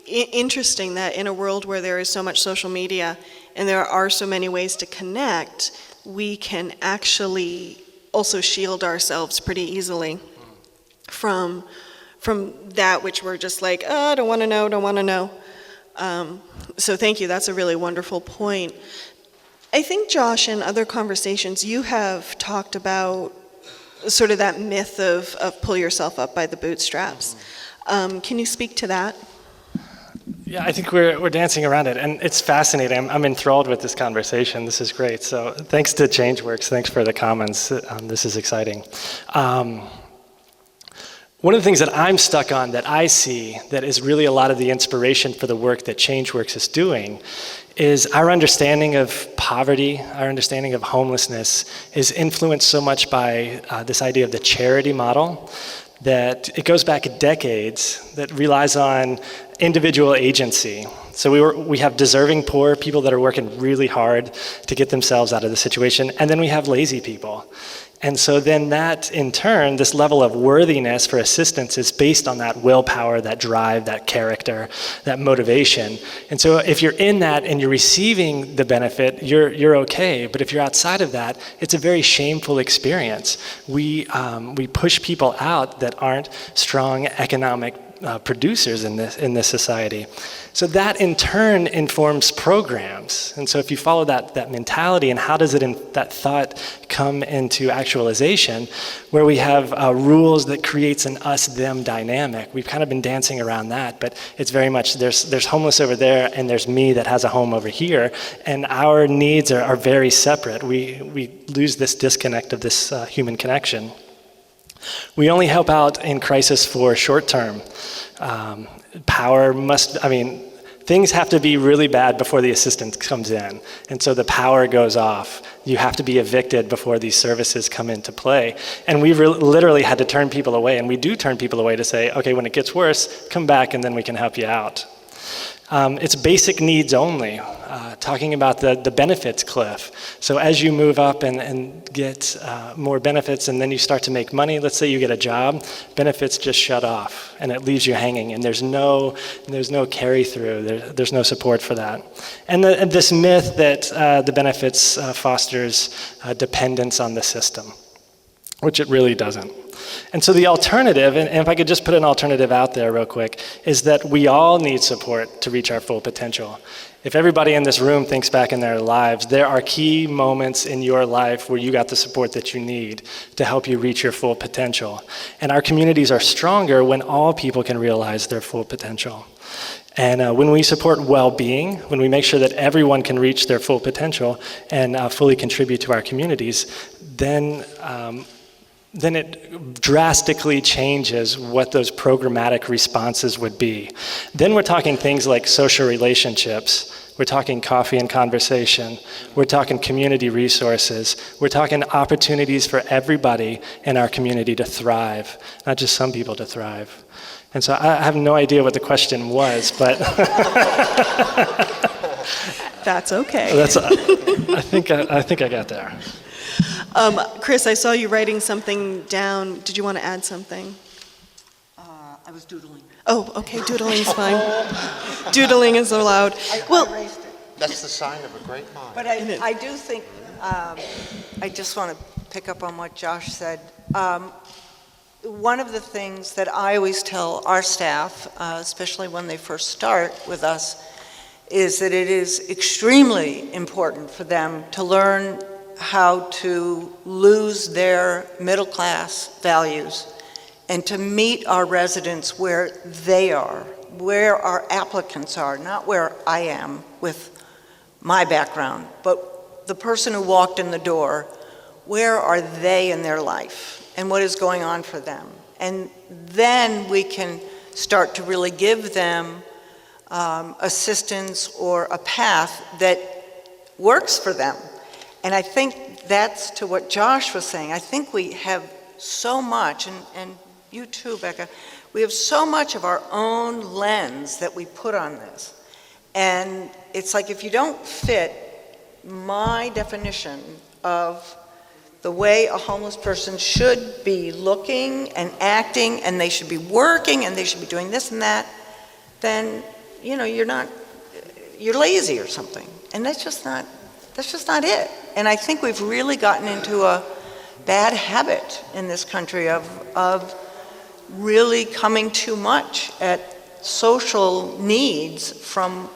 interesting that in a world where there is so much social media and there are so many ways to connect, we can actually also shield ourselves pretty easily from that which we're just like, oh, don't want to know. So thank you, that's a really wonderful point. I think, Josh, in other conversations, you have talked about sort of that myth of pull yourself up by the bootstraps. Can you speak to that? Yeah, I think we're dancing around it, and it's fascinating. I'm enthralled with this conversation. This is great. So thanks to ChangeWorks. Thanks for the comments. This is exciting. One of the things that I'm stuck on that I see that is really a lot of the inspiration for the work that ChangeWorks is doing is our understanding of poverty, our understanding of homelessness is influenced so much by this idea of the charity model, that it goes back decades, that relies on individual agency. So we have deserving poor people that are working really hard to get themselves out of the situation, and then we have lazy people. And so then that, in turn, this level of worthiness for assistance is based on that willpower, that drive, that character, that motivation. And so if you're in that and you're receiving the benefit, you're okay. But if you're outside of that, it's a very shameful experience. We push people out that aren't strong economic producers in this society. So that in turn informs programs. And so if you follow that mentality, and how does that thought come into actualization, where we have rules that creates an us-them dynamic. We've kind of been dancing around that, but it's very much there's homeless over there, and there's me that has a home over here, and our needs are very separate. We lose this disconnect of this human connection. We only help out in crisis for short term. Things have to be really bad before the assistance comes in. And so the power goes off. You have to be evicted before these services come into play. And we literally had to turn people away, and we do turn people away to say, okay, when it gets worse, come back and then we can help you out. It's basic needs only, talking about the benefits cliff. So as you move up and get more benefits, and then you start to make money, let's say you get a job, benefits just shut off, and it leaves you hanging, and there's no carry through, there's no support for that. And this myth that the benefits fosters dependence on the system, which it really doesn't. And so the alternative, and if I could just put an alternative out there real quick, is that we all need support to reach our full potential. If everybody in this room thinks back in their lives, there are key moments in your life where you got the support that you need to help you reach your full potential. And our communities are stronger when all people can realize their full potential. And when we support well-being, when we make sure that everyone can reach their full potential and fully contribute to our communities, then it drastically changes what those programmatic responses would be. Then we're talking things like social relationships. We're talking coffee and conversation. We're talking community resources. We're talking opportunities for everybody in our community to thrive, not just some people to thrive. And so I have no idea what the question was, but That's okay. I think I got there. Chris, I saw you writing something down. Did you want to add something? I was doodling. Oh, okay, doodling's fine. Doodling is allowed. I erased it. That's the sign of a great mind. But I do think, I just want to pick up on what Josh said. One of the things that I always tell our staff, especially when they first start with us, is that it is extremely important for them to learn how to lose their middle class values and to meet our residents where they are, where our applicants are, not where I am with my background, but the person who walked in the door, where are they in their life and what is going on for them? And then we can start to really give them assistance or a path that works for them. And I think that's to what Josh was saying. I think we have so much, and you too, Becca, we have so much of our own lens that we put on this. And it's like if you don't fit my definition of the way a homeless person should be looking and acting, and they should be working, and they should be doing this and that, then, you're lazy or something. And that's just not it. And I think we've really gotten into a bad habit in this country of really coming too much at social needs from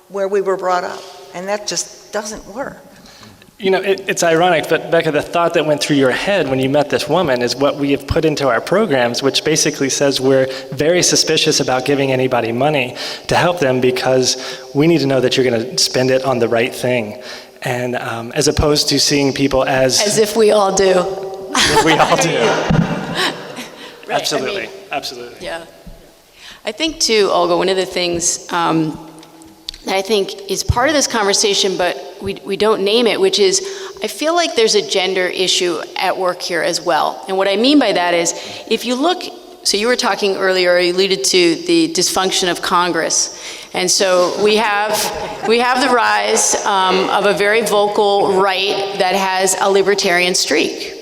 where we were brought up. And that just doesn't work. It's ironic, but Becca, the thought that went through your head when you met this woman is what we have put into our programs, which basically says we're very suspicious about giving anybody money to help them because we need to know that you're going to spend it on the right thing. And as opposed to seeing people as if we all do. As we all do. Right, Absolutely, absolutely. Yeah. I think too, Olga, one of the things that I think is part of this conversation, but we don't name it, which is I feel like there's a gender issue at work here as well. And what I mean by that is if you look, so you were talking earlier, you alluded to the dysfunction of Congress. And so we have the rise of a very vocal right that has a libertarian streak.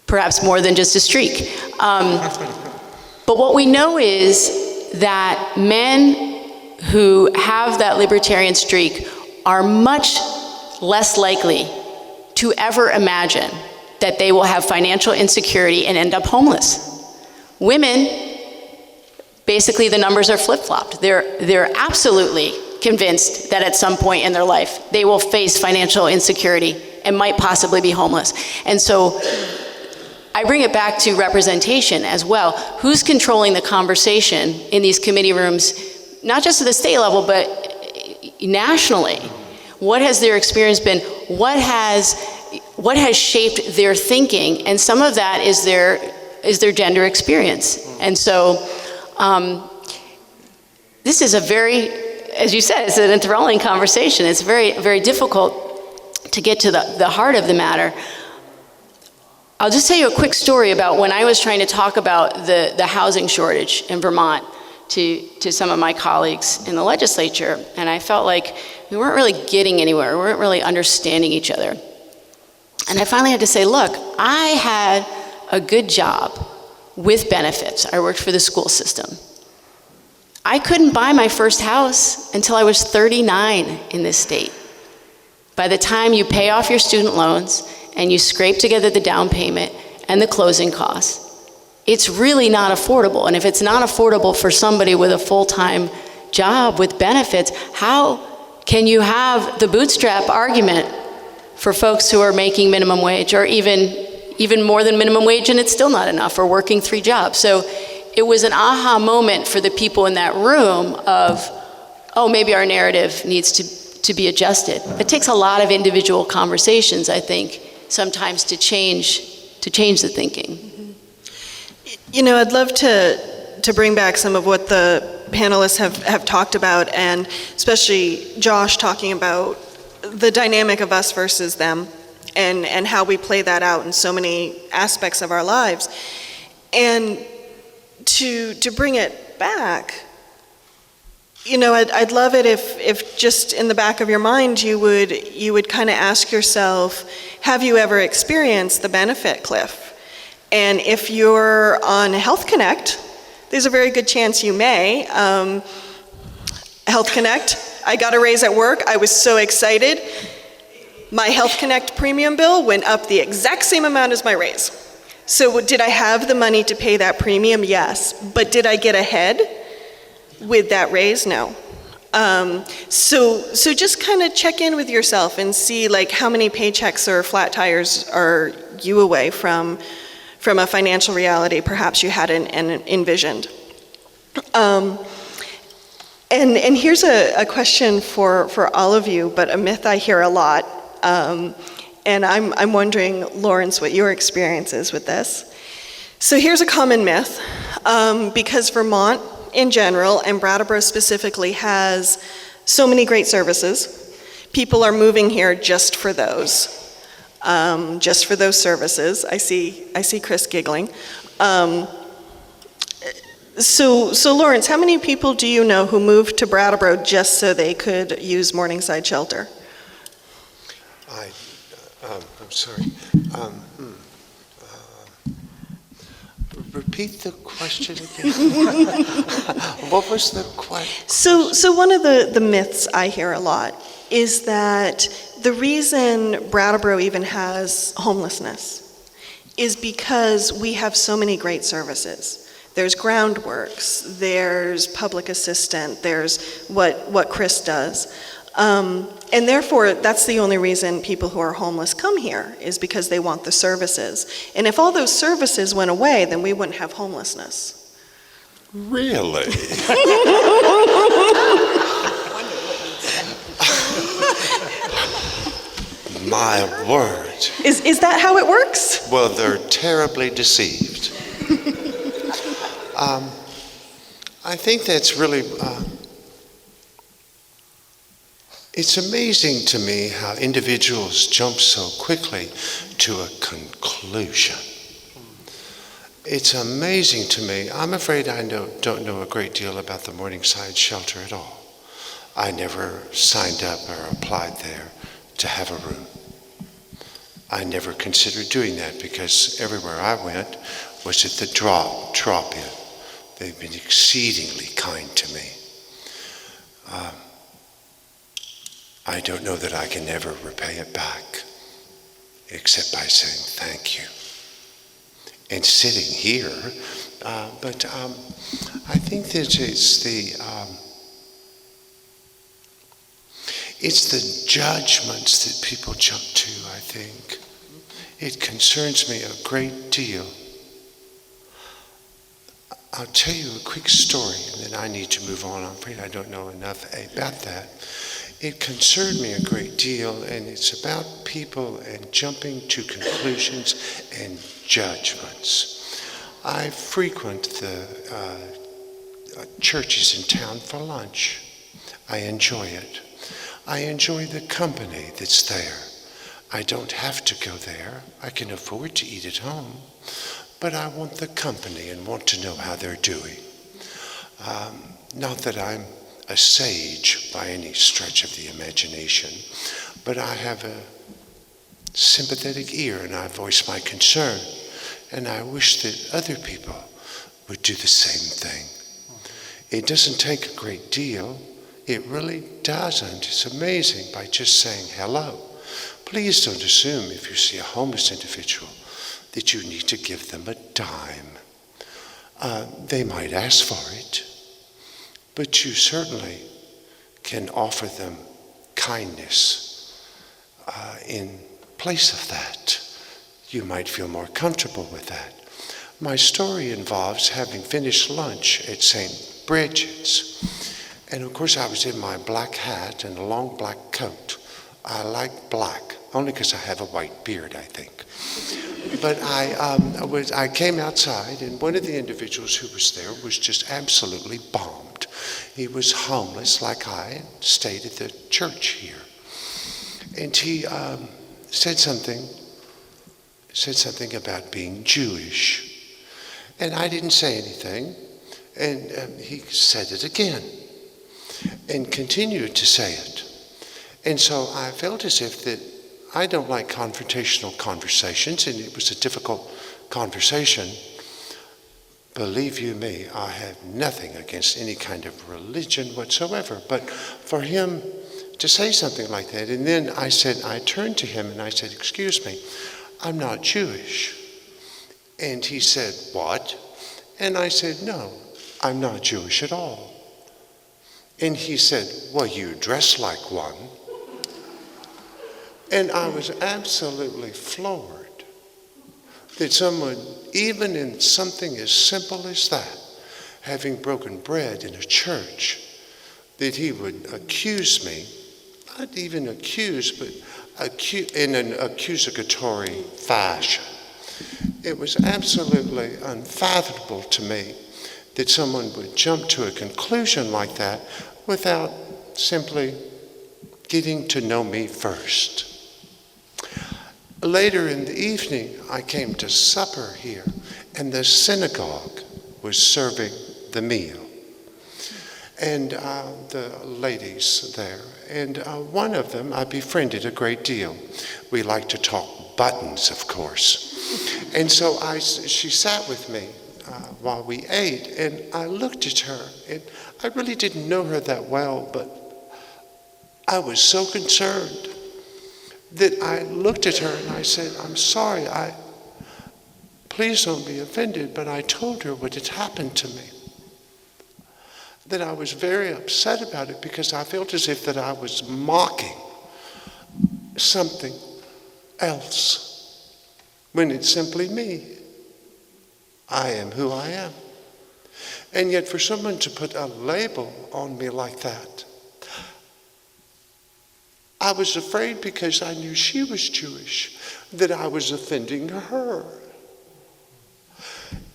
Perhaps more than just a streak. But what we know is that men who have that libertarian streak are much less likely to ever imagine that they will have financial insecurity and end up homeless. Women, basically the numbers are flip-flopped. They're absolutely convinced that at some point in their life they will face financial insecurity and might possibly be homeless. And so I bring it back to representation as well. Who's controlling the conversation in these committee rooms, not just at the state level, but nationally? What has their experience been? What has shaped their thinking? And some of that is their gender experience. And so this is a very, as you said, it's an enthralling conversation. It's very, very difficult to get to the heart of the matter. I'll just tell you a quick story about when I was trying to talk about the housing shortage in Vermont to some of my colleagues in the legislature, and I felt like we weren't really getting anywhere. We weren't really understanding each other. And I finally had to say, look, I had a good job with benefits. I worked for the school system. I couldn't buy my first house until I was 39 in this state. By the time you pay off your student loans and you scrape together the down payment and the closing costs, it's really not affordable. And if it's not affordable for somebody with a full-time job with benefits, how can you have the bootstrap argument for folks who are making minimum wage or even more than minimum wage and it's still not enough, or working 3 jobs? So it was an aha moment for the people in that room of, oh, maybe our narrative needs to be adjusted. It takes a lot of individual conversations, I think, sometimes to change the thinking. I'd love to bring back some of what the panelists have talked about, and especially Josh talking about the dynamic of us versus them and how we play that out in so many aspects of our lives. And to bring it back, I'd love it if just in the back of your mind you would kind of ask yourself, have you ever experienced the benefit cliff? And if you're on Health Connect, there's a very good chance you may. Health Connect, I got a raise at work. I was so excited. My Health Connect premium bill went up the exact same amount as my raise. So did I have the money to pay that premium? Yes. But did I get ahead with that raise? No. So just kind of check in with yourself and see how many paychecks or flat tires are you away from a financial reality perhaps you hadn't envisioned. And here's a question for all of you, but a myth I hear a lot. And I'm wondering, Lawrence, what your experience is with this. So here's a common myth, because Vermont in general, and Brattleboro specifically, has so many great services. People are moving here just for those services. I see Chris giggling. So Lawrence, how many people do you know who moved to Brattleboro just so they could use Morningside Shelter? I'm sorry. Repeat the question again. What was the question? So one of the myths I hear a lot is that the reason Brattleboro even has homelessness is because we have so many great services. There's Groundworks, there's public assistant, there's what Chris does. And therefore, that's the only reason people who are homeless come here, is because they want the services. And if all those services went away, then we wouldn't have homelessness. Really? My word. Is that how it works? Well, they're terribly deceived. I think that's really, it's amazing to me how individuals jump so quickly to a conclusion. It's amazing to me. I'm afraid I don't know a great deal about the Morningside shelter at all. I never signed up or applied there to have a room. I never considered doing that because everywhere I went was at the drop-in. They've been exceedingly kind to me. I don't know that I can ever repay it back, except by saying thank you. And sitting here, but I think that it's the judgments that people jump to, I think. It concerns me a great deal. I'll tell you a quick story, and then I need to move on. I'm afraid I don't know enough about that. It concerned me a great deal, and it's about people and jumping to conclusions and judgments. I frequent the churches in town for lunch. I enjoy it. I enjoy the company that's there. I don't have to go there. I can afford to eat at home. But I want the company and want to know how they're doing. Not that I'm a sage by any stretch of the imagination, but I have a sympathetic ear and I voice my concern. And I wish that other people would do the same thing. It doesn't take a great deal. It really doesn't. It's amazing by just saying hello. Please don't assume if you see a homeless individual that you need to give them a dime. They might ask for it, but you certainly can offer them kindness in place of that. You might feel more comfortable with that. My story involves having finished lunch at St. Bridget's. And of course I was in my black hat and a long black coat. I like black, only because I have a white beard, I think. But I came outside, and one of the individuals who was there was just absolutely bombed. He was homeless, like I, and stayed at the church here. And he said something about being Jewish. And I didn't say anything, and he said it again, and continued to say it. And so I felt as if that I don't like confrontational conversations, and it was a difficult conversation. Believe you me, I have nothing against any kind of religion whatsoever, but for him to say something like that, and then I turned to him and I said, "Excuse me, I'm not Jewish." And he said, "What?" And I said, "No, I'm not Jewish at all." And he said, "Well, you dress like one." And I was absolutely floored that someone, even in something as simple as that, having broken bread in a church, that he would accuse me, not even accuse, but in an accusatory fashion. It was absolutely unfathomable to me that someone would jump to a conclusion like that without simply getting to know me first. Later in the evening, I came to supper here, and the synagogue was serving the meal. And the ladies there, and one of them I befriended a great deal. We like to talk buttons, of course. And so she sat with me while we ate, and I looked at her, and I really didn't know her that well, but I was so concerned that I looked at her and I said, I'm sorry, please don't be offended, but I told her what had happened to me. That I was very upset about it because I felt as if that I was mocking something else when it's simply me. I am who I am. And yet for someone to put a label on me like that, I was afraid because I knew she was Jewish that I was offending her.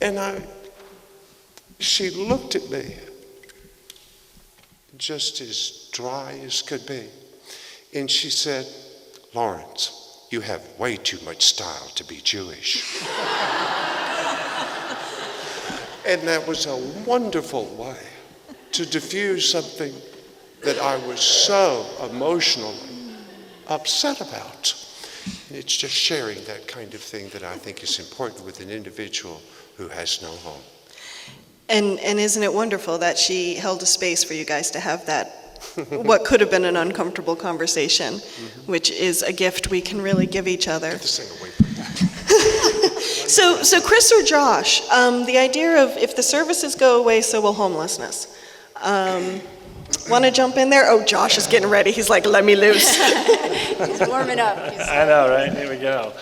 And she looked at me just as dry as could be. And she said, Lawrence, you have way too much style to be Jewish. And that was a wonderful way to diffuse something that I was so emotionally upset about. And it's just sharing that kind of thing that I think is important with an individual who has no home. And isn't it wonderful that she held a space for you guys to have that, what could have been an uncomfortable conversation, which is a gift we can really give each other. Get this thing away from that. So Chris or Josh, the idea of if the services go away, so will homelessness. Want to jump in there? Oh, Josh is getting ready. He's like, let me loose. He's warming up. I know, right? Here we go.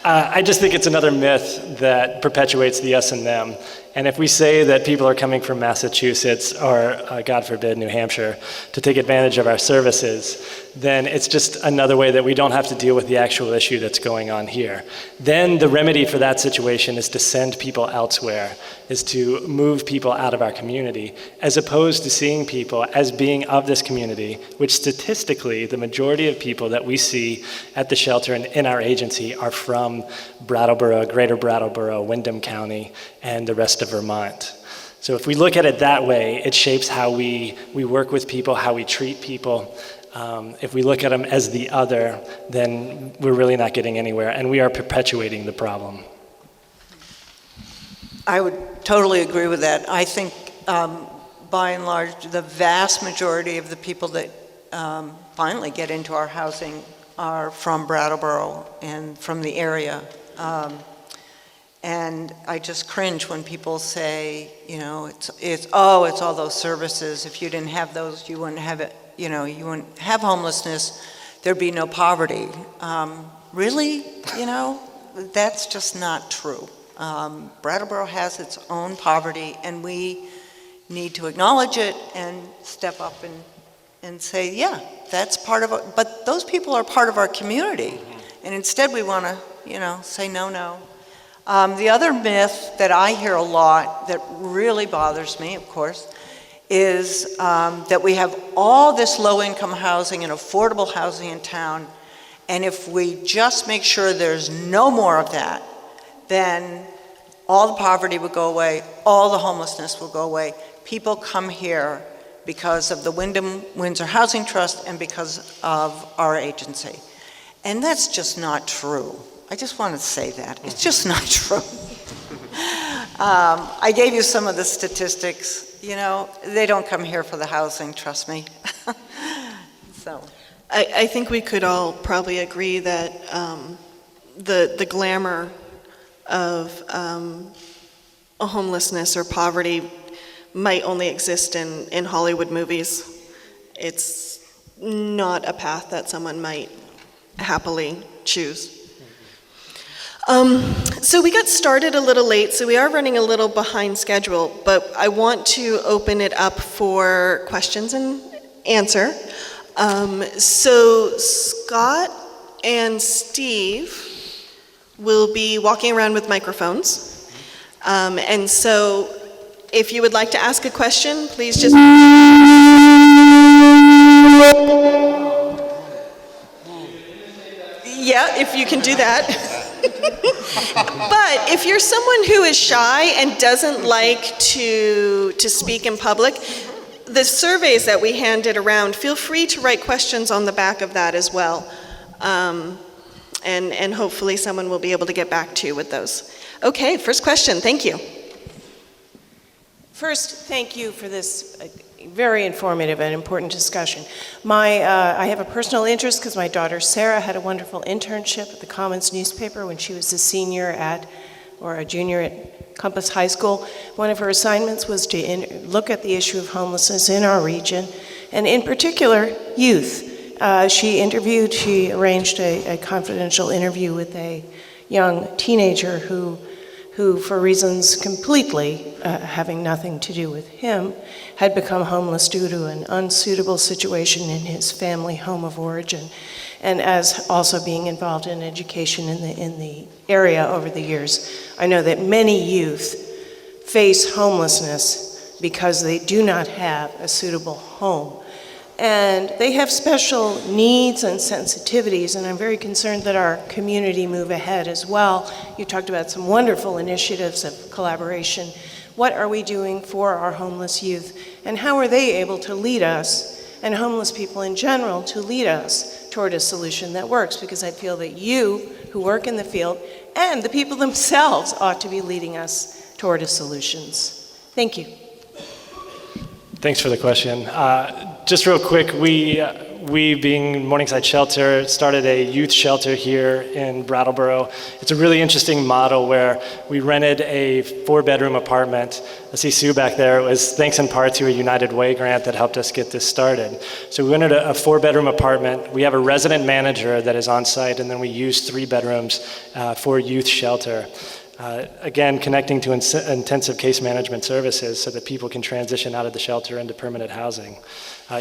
I just think it's another myth that perpetuates the us and them. And if we say that people are coming from Massachusetts or, God forbid, New Hampshire to take advantage of our services, then it's just another way that we don't have to deal with the actual issue that's going on here. Then the remedy for that situation is to send people elsewhere, is to move people out of our community, as opposed to seeing people as being of this community, which statistically, the majority of people that we see at the shelter and in our agency are from Brattleboro, Greater Brattleboro, Windham County, and the rest of Vermont. So if we look at it that way, it shapes how we work with people, how we treat people. If we look at them as the other, then we're really not getting anywhere, and we are perpetuating the problem. I would totally agree with that. I think, by and large, the vast majority of the people that finally get into our housing are from Brattleboro and from the area. And I just cringe when people say, you know, it's all those services. If you didn't have those, you wouldn't have it. You know, you wouldn't have homelessness. There'd be no poverty. Really? You know, that's just not true. Brattleboro has its own poverty, and we need to acknowledge it and step up and say, yeah, that's part of it. But those people are part of our community, and instead we want to, you know, say no. The other myth that I hear a lot that really bothers me, of course, is that we have all this low-income housing and affordable housing in town, and if we just make sure there's no more of that, then all the poverty would go away, all the homelessness will go away. People come here because of the Windham Windsor Housing Trust and because of our agency. And that's just not true. I just want to say that. It's just not true. I gave you some of the statistics. You know, they don't come here for the housing, trust me. So, I think we could all probably agree that the glamour of a homelessness or poverty might only exist in Hollywood movies. It's not a path that someone might happily choose. So we got started a little late, so we are running a little behind schedule, but I want to open it up for questions and answer. So Scott and Steve will be walking around with microphones. And so if you would like to ask a question, please just... Yeah, if you can do that. But if you're someone who is shy and doesn't like to speak in public, the surveys that we handed around, feel free to write questions on the back of that as well. and hopefully someone will be able to get back to you with those. Okay, first question, thank you. First, thank you for this very informative and important discussion. I have a personal interest because my daughter Sarah had a wonderful internship at the Commons newspaper when she was a junior at Compass High School. One of her assignments was to look at the issue of homelessness in our region, and in particular, youth. She arranged a confidential interview with a young teenager who for reasons completely having nothing to do with him, had become homeless due to an unsuitable situation in his family home of origin, and as also being involved in education in the area over the years. I know that many youth face homelessness because they do not have a suitable home. And they have special needs and sensitivities, and I'm very concerned that our community move ahead as well. You talked about some wonderful initiatives of collaboration. What are we doing for our homeless youth, and how are they able to lead us, and homeless people in general, to lead us toward a solution that works? Because I feel that you, who work in the field, and the people themselves ought to be leading us toward a solutions. Thank you. Thanks for the question. Just real quick, we being Morningside Shelter started a youth shelter here in Brattleboro. It's a really interesting model where we rented a 4-bedroom apartment. I see Sue back there. It was thanks in part to a United Way grant that helped us get this started. So we rented a 4-bedroom apartment. We have a resident manager that is on site, and then we use 3 bedrooms for youth shelter. Again, connecting to intensive case management services so that people can transition out of the shelter into permanent housing.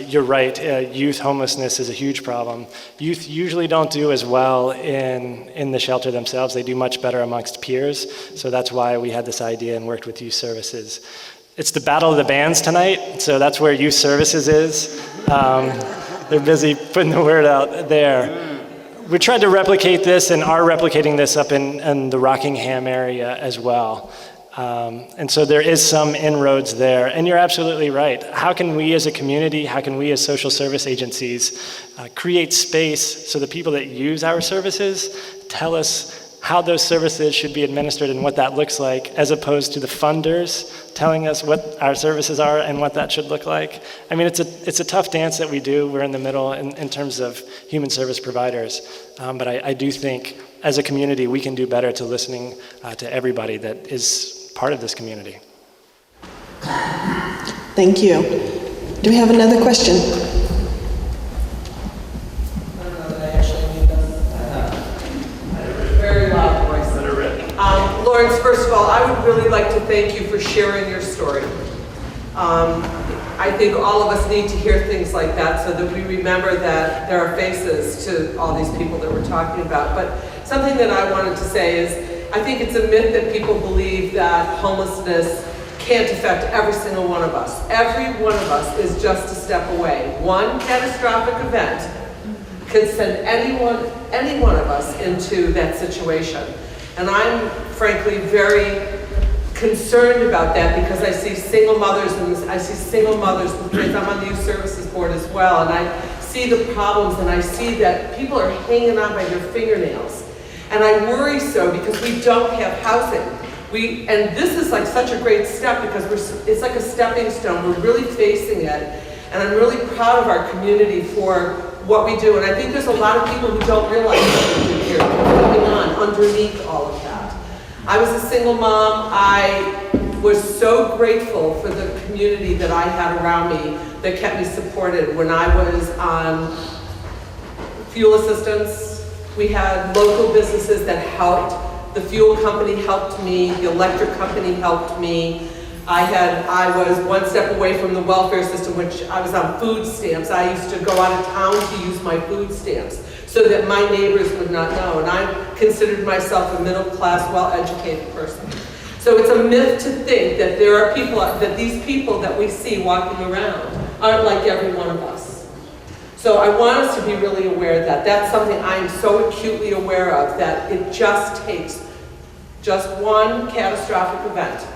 You're right, youth homelessness is a huge problem. Youth usually don't do as well in the shelter themselves. They do much better amongst peers, so that's why we had this idea and worked with youth services. It's the battle of the bands tonight, so that's where youth services is. They're busy putting the word out there. We tried to replicate this and are replicating this up in the Rockingham area as well. And so there is some inroads there. And you're absolutely right. How can we as a community, how can we as social service agencies create space so the people that use our services tell us how those services should be administered and what that looks like, as opposed to the funders telling us what our services are and what that should look like. I mean, it's a tough dance that we do. We're in the middle in terms of human service providers. But I do think as a community, we can do better to listening to everybody that is part of this community. Thank you. Do we have another question? Lawrence, first of all, I would really like to thank you for sharing your story. I think all of us need to hear things like that so that we remember that there are faces to all these people that we're talking about. But something that I wanted to say is, I think it's a myth that people believe that homelessness can't affect every single one of us. Every one of us is just a step away. One catastrophic event can send any one of us into that situation. And I'm frankly very concerned about that because I see single mothers with kids. I'm on the youth services board as well, and I see the problems, and I see that people are hanging on by their fingernails. And I worry so because we don't have housing. And this is like such a great step because it's like a stepping stone. We're really facing it, and I'm really proud of our community for what we do. And I think there's a lot of people who don't realize what we do here, going on underneath all of that. I was a single mom. I was so grateful for the community that I had around me that kept me supported. When I was on fuel assistance, we had local businesses that helped. The fuel company helped me, the electric company helped me. I was one step away from the welfare system, which I was on food stamps. I used to go out of town to use my food stamps so that my neighbors would not know. And I considered myself a middle-class, well-educated person. So it's a myth to think that there are people, that these people that we see walking around aren't like every one of us. So I want us to be really aware that that's something I am so acutely aware of, that it just takes just one catastrophic event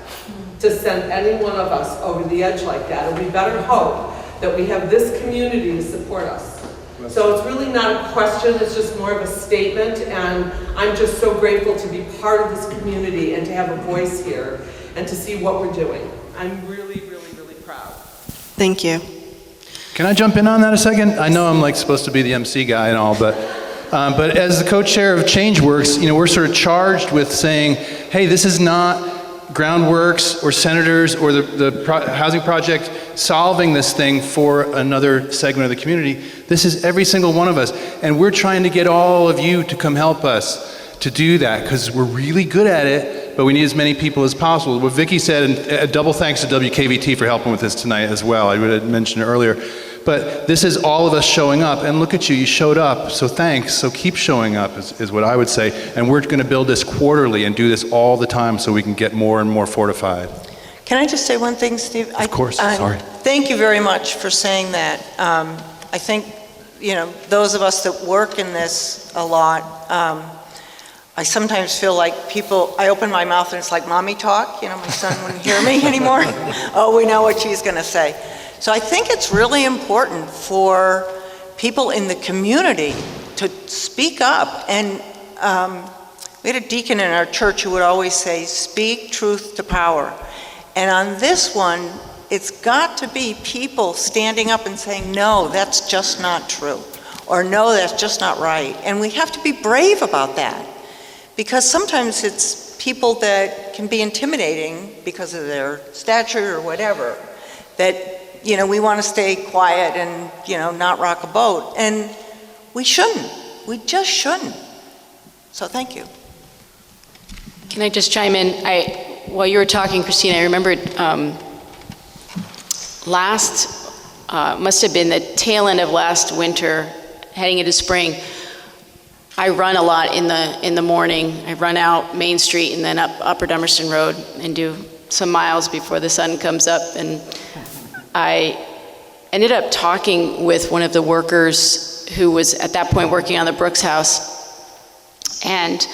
to send any one of us over the edge like that. And we better hope that we have this community to support us. So it's really not a question, it's just more of a statement, and I'm just so grateful to be part of this community and to have a voice here and to see what we're doing. I'm really, really, really proud. Thank you. Can I jump in on that a second? I know I'm like supposed to be the MC guy and all, but as the co-chair of ChangeWorks, we're sort of charged with saying, hey, this is not Groundworks or senators or the housing project solving this thing for another segment of the community. This is every single one of us, and we're trying to get all of you to come help us to do that, because we're really good at it, but we need as many people as possible. What Vicki said, and a double thanks to WKVT for helping with this tonight as well. I would have mentioned it earlier. But this is all of us showing up, and look at you showed up, so thanks, so keep showing up is what I would say, and we're going to build this quarterly and do this all the time so we can get more and more fortified. Can I just say one thing, Steve? Of course, sorry. Thank you very much for saying that. I think, those of us that work in this a lot, I sometimes feel like I open my mouth and it's like mommy talk, my son wouldn't hear me anymore. Oh, we know what she's going to say. So I think it's really important for people in the community to speak up. And we had a deacon in our church who would always say, speak truth to power. And on this one, it's got to be people standing up and saying, no, that's just not true. Or no, that's just not right. And we have to be brave about that. Because sometimes it's people that can be intimidating because of their stature or whatever, that we want to stay quiet and, not rock a boat. And we shouldn't. We just shouldn't. So thank you. Can I just chime in? While you were talking, Christine, I remembered must have been the tail end of last winter, heading into spring. I run a lot in the morning. I run out Main Street and then up Upper Dummerston Road and do some miles before the sun comes up. And I ended up talking with one of the workers who was at that point working on the Brooks house. And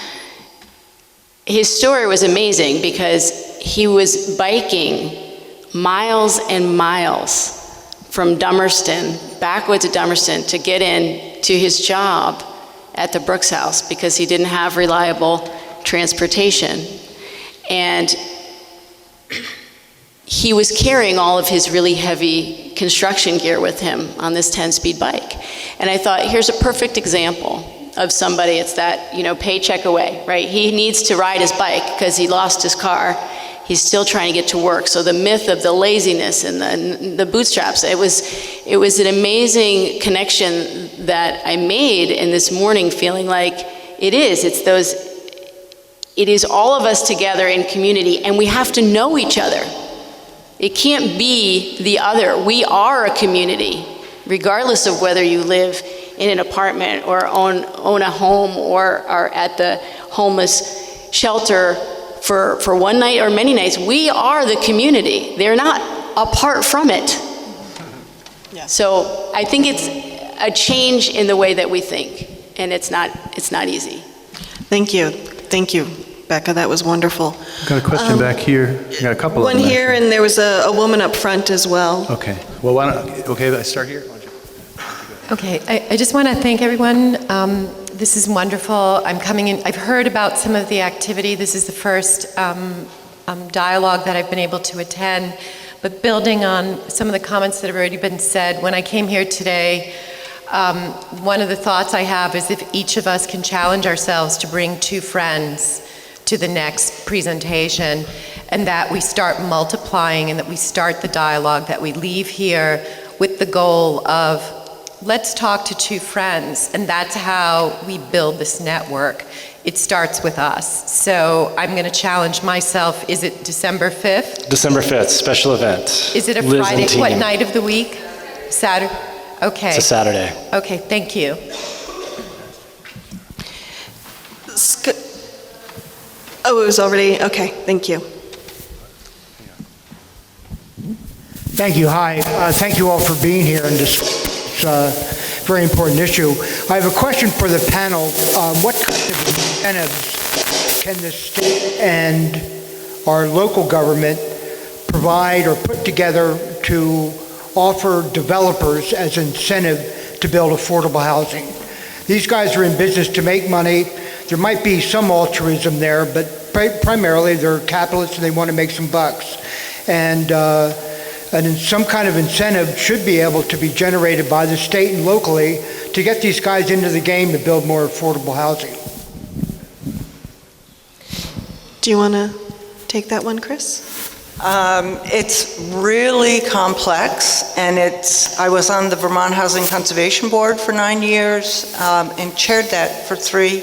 his story was amazing because he was biking miles and miles from Dummerston, backwoods of Dummerston, to get in to his job at the Brooks house because he didn't have reliable transportation. And he was carrying all of his really heavy construction gear with him on this 10-speed bike. And I thought, here's a perfect example of somebody, it's that, paycheck away, right? He needs to ride his bike because he lost his car. He's still trying to get to work. So the myth of the laziness and the bootstraps, it was an amazing connection that I made in this morning, feeling like it is all of us together in community, and we have to know each other. It can't be the other. We are a community, regardless of whether you live in an apartment or own a home or are at the homeless shelter for one night or many nights. We are the community. They're not apart from it. Yeah. So I think it's a change in the way that we think, and it's not easy. Than't you, Becca, that was wonderful. Got a question back here. Got a couple of them. One here, and there was a woman up front as well. Okay. Well, I start here? Okay, I just want to thank everyone. This is wonderful. I'm coming in. I've heard about some of the activity. This is the first dialogue that I've been able to attend. But building on some of the comments that have already been said, when I came here today, one of the thoughts I have is if each of us can challenge ourselves to bring 2 friends to the next presentation, and that we start multiplying and that we start the dialogue, that we leave here with the goal of let's talk to 2 friends, and that's how we build this network. It starts with us. So I'm going to challenge myself. Is it December 5th? December 5th, special event. Is it a Liz Friday? and team. What night of the week? Saturday? Okay. It's a Saturday. Okay, thank you. Oh, it was already, okay, thank you. Thank you, hi. Thank you all for being here on this very important issue. I have a question for the panel. What kind of incentives can the state and our local government provide or put together to offer developers as incentive to build affordable housing. These guys are in business to make money. There might be some altruism there, but primarily they're capitalists and they want to make some bucks. And some kind of incentive should be able to be generated by the state and locally to get these guys into the game to build more affordable housing. Do you want to take that one, Chris? It's really complex, and I was on the Vermont Housing Conservation Board for 9 years and chaired that for 3.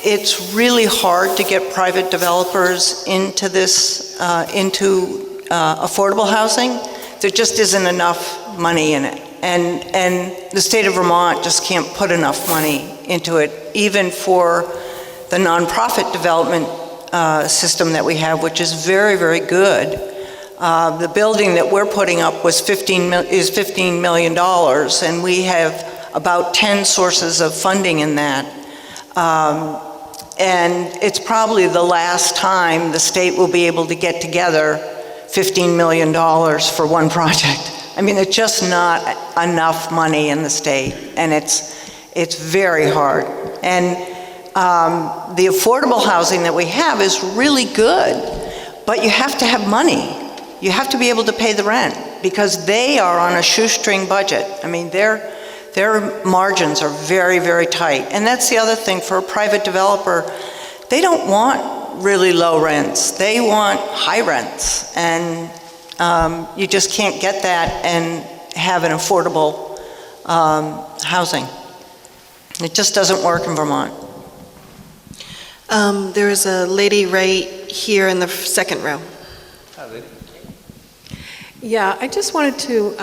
It's really hard to get private developers into this, into affordable housing. There just isn't enough money in it. And the state of Vermont just can't put enough money into it, even for the nonprofit development system that we have, which is very, very good. The building that we're putting up is $15 million, and we have about 10 sources of funding in that. And it's probably the last time the state will be able to get together $15 million for one project. I mean, it's just not enough money in the state, and it's very hard. And the affordable housing that we have is really good, but you have to have money. You have to be able to pay the rent, because they are on a shoestring budget. I mean, their margins are very, very tight. And that's the other thing for a private developer. They don't want really low rents. They want high rents. And you just can't get that and have an affordable housing. It just doesn't work in Vermont. There is a lady right here in the second row. Hi, lady. Yeah, I just wanted to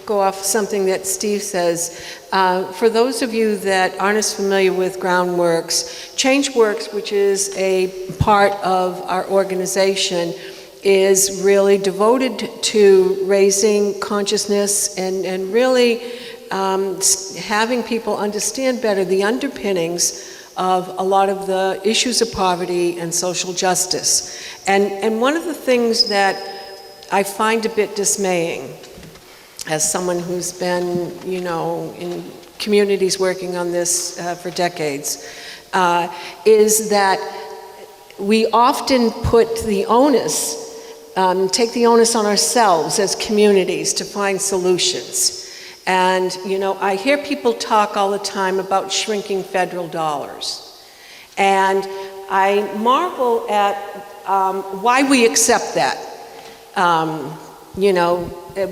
go off something that Steve says. For those of you that aren't as familiar with Groundworks, ChangeWorks, which is a part of our organization, is really devoted to raising consciousness and really having people understand better the underpinnings of a lot of the issues of poverty and social justice. And one of the things that I find a bit dismaying, as someone who's been, in communities working on this for decades, is that we often put the onus, take the onus on ourselves as communities to find solutions. And, I hear people talk all the time about shrinking federal dollars. And I marvel at why we accept that.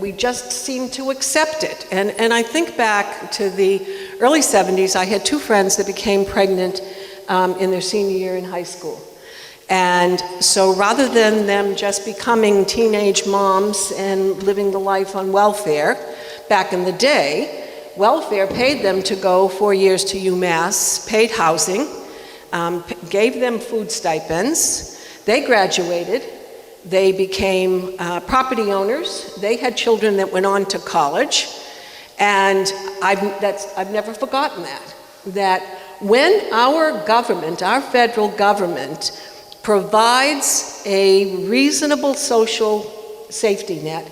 We just seem to accept it. And I think back to the early 70s, I had 2 friends that became pregnant in their senior year in high school. And so rather than them just becoming teenage moms and living the life on welfare, back in the day, welfare paid them to go 4 years to UMass, paid housing, gave them food stipends. They graduated. They became property owners. They had children that went on to college. And I've never forgotten that when our government, our federal government, provides a reasonable social safety net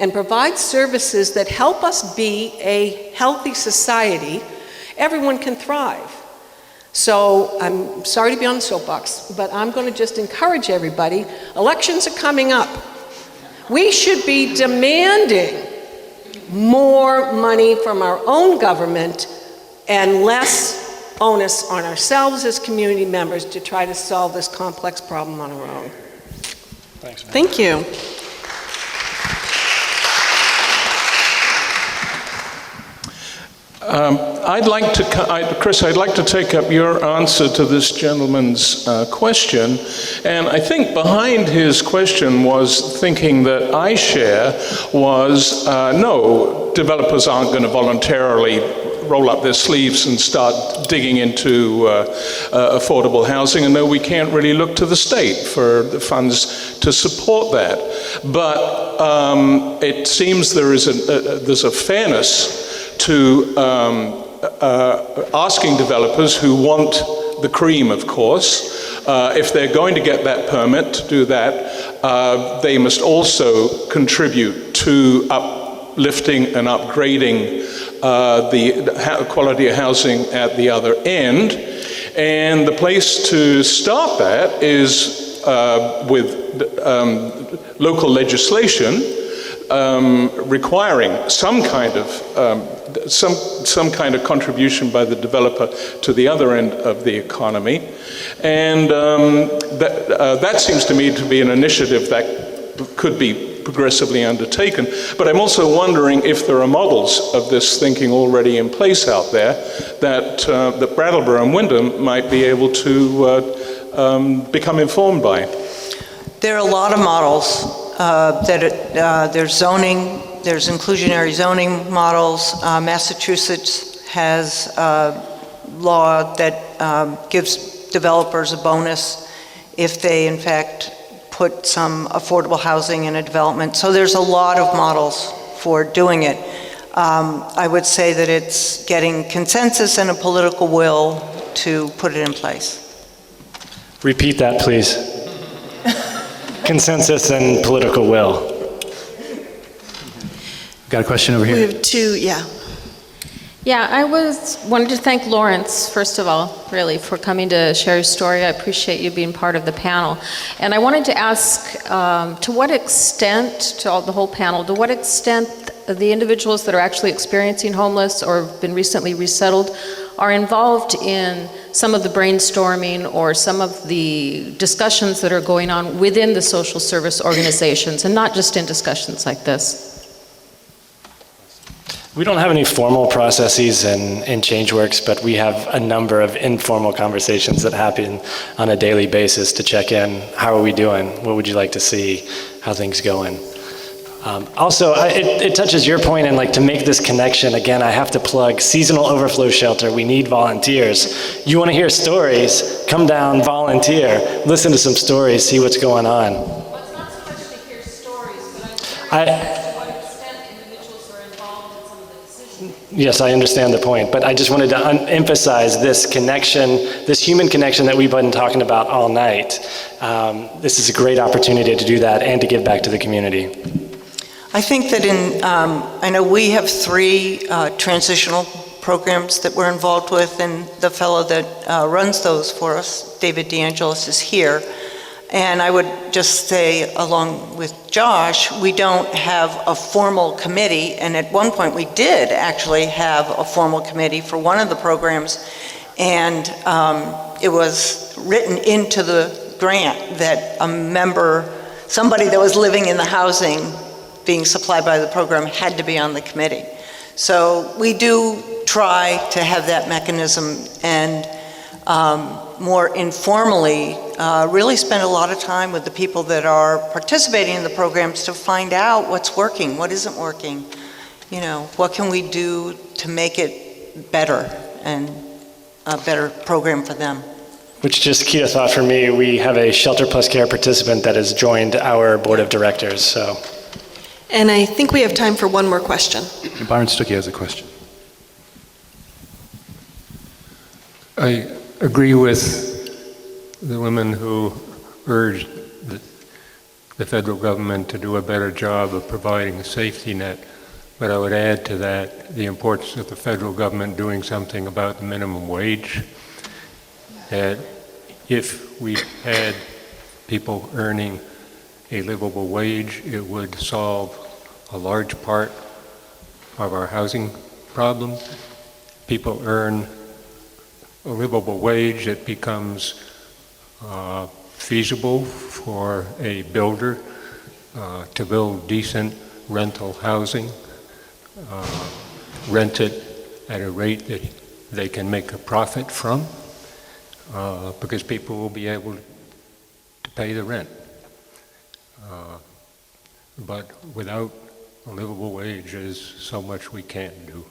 and provides services that help us be a healthy society, everyone can thrive. So I'm sorry to be on the soapbox, but I'm going to just encourage everybody. Elections are coming up. We should be demanding more money from our own government and less onus on ourselves as community members to try to solve this complex problem on our own. Thanks, man. Thank you. Chris, I'd like to take up your answer to this gentleman's question. And I think behind his question was thinking that I share was, no, developers aren't going to voluntarily roll up their sleeves and start digging into affordable housing, and no, we can't really look to the state for the funds to support that. But it seems there's a fairness to asking developers who want the cream, of course, if they're going to get that permit to do that, they must also contribute to lifting and upgrading the quality of housing at the other end. And the place to start that is with local legislation requiring some kind of contribution by the developer to the other end of the economy, and that seems to me to be an initiative that could be progressively undertaken. But I'm also wondering if there are models of this thinking already in place out there that Brattleboro and Windham might be able to become informed by. There are a lot of models. There's zoning, there's inclusionary zoning models. Massachusetts has law that gives developers a bonus if they in fact put some affordable housing in a development. So there's a lot of models for doing it. I would say that it's getting consensus and a political will to put it in place. Repeat that, please. Consensus and political will. Got a question over We here? have two, yeah. Yeah, I wanted to thank Lawrence, first of all, really, for coming to share his story. I appreciate you being part of the panel. And I wanted to ask, to what extent, to the whole panel, to what extent the individuals that are actually experiencing homeless or have been recently resettled are involved in some of the brainstorming or some of the discussions that are going on within the social service organizations, and not just in discussions like this? We don't have any formal processes in ChangeWorks, but we have a number of informal conversations that happen on a daily basis to check in. How are we doing? What would you like to see? How things going? Also, it touches your point, and like to make this connection, again, I have to plug Seasonal Overflow Shelter. We need volunteers. You want to hear stories? Come down, volunteer, listen to some stories, see what's going on. Well, it's not so much to hear stories, but I'm curious to what extent individuals are involved in some of the decisions. Yes, I understand the point, but I just wanted to emphasize this connection, this human connection that we've been talking about all night. This is a great opportunity to do that and to give back to the community. I think that I know we have 3 transitional programs that we're involved with, and the fellow that runs those for us, David DeAngelis, is here. And I would just say, along with Josh, we don't have a formal committee, and at one point we did actually have a formal committee for one of the programs, and it was written into the grant that a member, somebody that was living in the housing being supplied by the program, had to be on the committee. So we do try to have that mechanism, and more informally really spend a lot of time with the people that are participating in the programs to find out what's working, what isn't working, you know, what can we do to make it better and a better program for them. Which just keyed a thought for me, we have a Shelter Plus Care participant that has joined our board of directors, so. And I think we have time for one more question. Byron Stuckey has a question. I agree with the women who urged the federal government to do a better job of providing a safety net, but I would add to that the importance of the federal government doing something about the minimum wage. That if we had people earning a livable wage, it would solve a large part of our housing problem. People earn a livable wage, it becomes feasible for a builder to build decent rental housing, rent it at a rate that they can make a profit from, because people will be able to pay the rent. But without a livable wage, there's so much we can't do.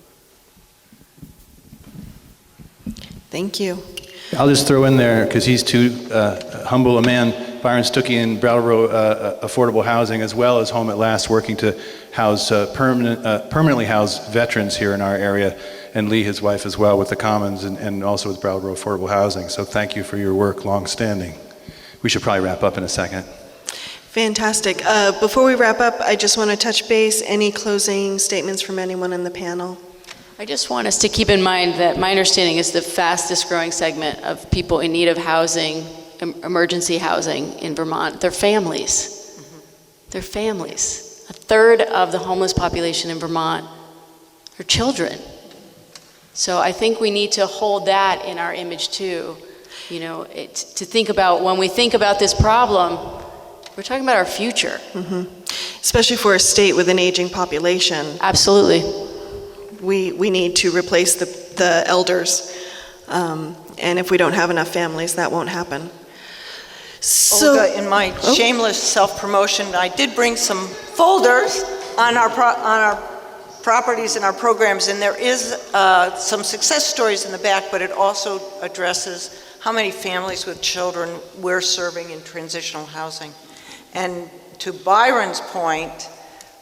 Thank you. I'll just throw in there, because he's too humble a man, Byron Stuckey in Brattleboro Affordable Housing, as well as Home at Last, working to house permanently house veterans here in our area, and Lee, his wife, as well, with the Commons and also with Brattleboro Affordable Housing. So thank you for your work, long-standing. We should probably wrap up in a second. Fantastic. Before we wrap up, I just want to touch base. Any closing statements from anyone in the panel? I just want us to keep in mind that my understanding is the fastest growing segment of people in need of housing, emergency housing in Vermont, they're families. They're families. A third of the homeless population in Vermont are children. So I think we need to hold that in our image too. You know, to think about, when we think about this problem, we're talking about our future. Especially for a state with an aging population. Absolutely. We need to replace the elders. And if we don't have enough families, that won't happen. So, Olga, in my shameless self-promotion, I did bring some folders on our properties and our programs, and there is some success stories in the back, but it also addresses how many families with children we're serving in transitional housing. And to Byron's point,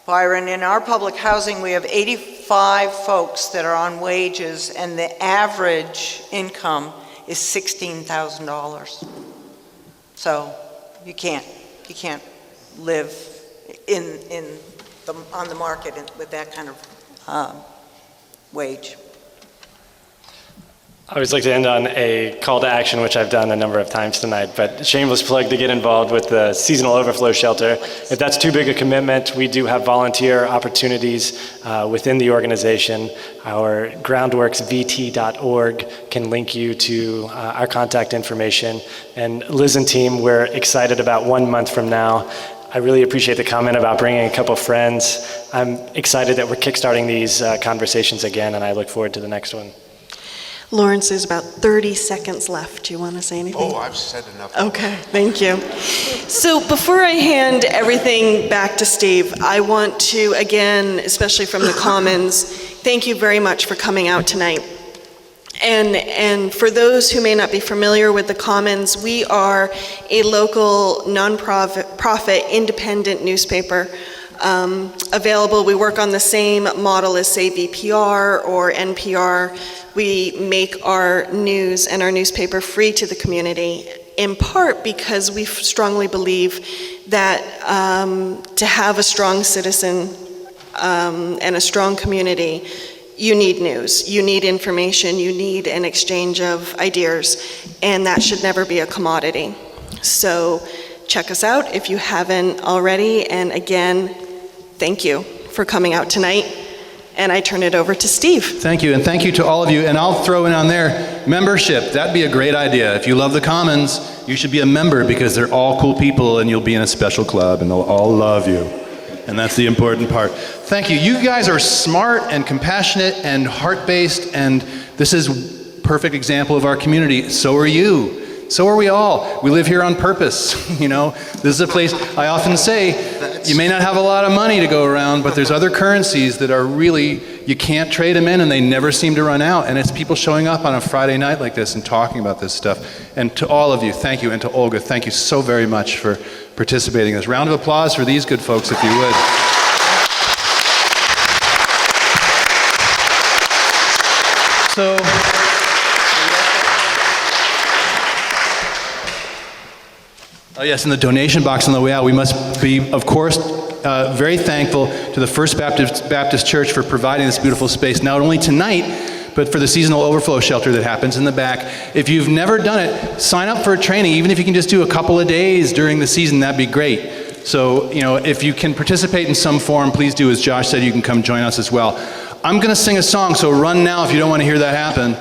Byron, in our public housing, we have 85 folks that are on wages, and the average income is $16,000. So you can't live on the market with that kind of wage. I always like to end on a call to action, which I've done a number of times tonight, but shameless plug to get involved with the seasonal overflow shelter. If that's too big a commitment, we do have volunteer opportunities within the organization. Our groundworksvt.org can link you to our contact information. And Liz and team, we're excited about 1 month from now. I really appreciate the comment about bringing a couple friends. I'm excited that we're kickstarting these conversations again, and I look forward to the next one. Lawrence, there's about 30 seconds left. Do you want to say anything? Oh, I've said enough. Okay, thank you. So before I hand everything back to Steve, I want to, again, especially from the Commons, thank you very much for coming out tonight. And for those who may not be familiar with the Commons, we are a local, non-profit, independent newspaper available. We work on the same model as, say, VPR or NPR. We make our news and our newspaper free to the community, in part because we strongly believe that to have a strong citizen and a strong community, you need news, you need information, you need an exchange of ideas, and that should never be a commodity. So check us out if you haven't already, and again, thank you for coming out tonight. And I turn it over to Steve. Thank you, and thank you to all of you. And I'll throw in on there, membership. That'd be a great idea. If you love the Commons, you should be a member because they're all cool people and you'll be in a special club and they'll all love you. And that's the important part. Thank you. You guys are smart and compassionate and heart-based, and this is a perfect example of our community. So are you. So are we all. We live here on purpose. You know, this is a place, I often say, you may not have a lot of money to go around, but there's other currencies that are really, you can't trade them in and they never seem to run out. And it's people showing up on a Friday night like this and talking about this stuff. And to all of you, thank you. And to Olga, thank you so very much for participating in this. Round of applause for these good folks, if you would. So, oh yes, in the donation box on the way out, we must be, of course, very thankful to the First Baptist Church for providing this beautiful space, not only tonight, but for the seasonal overflow shelter that happens in the back. If you've never done it, sign up for a training. Even if you can just do a couple of days during the season, that'd be great. So, you know, if you can participate in some form, please do. As Josh said, you can come join us as well. I'm going to sing a song, so run now if you don't want to hear that happen.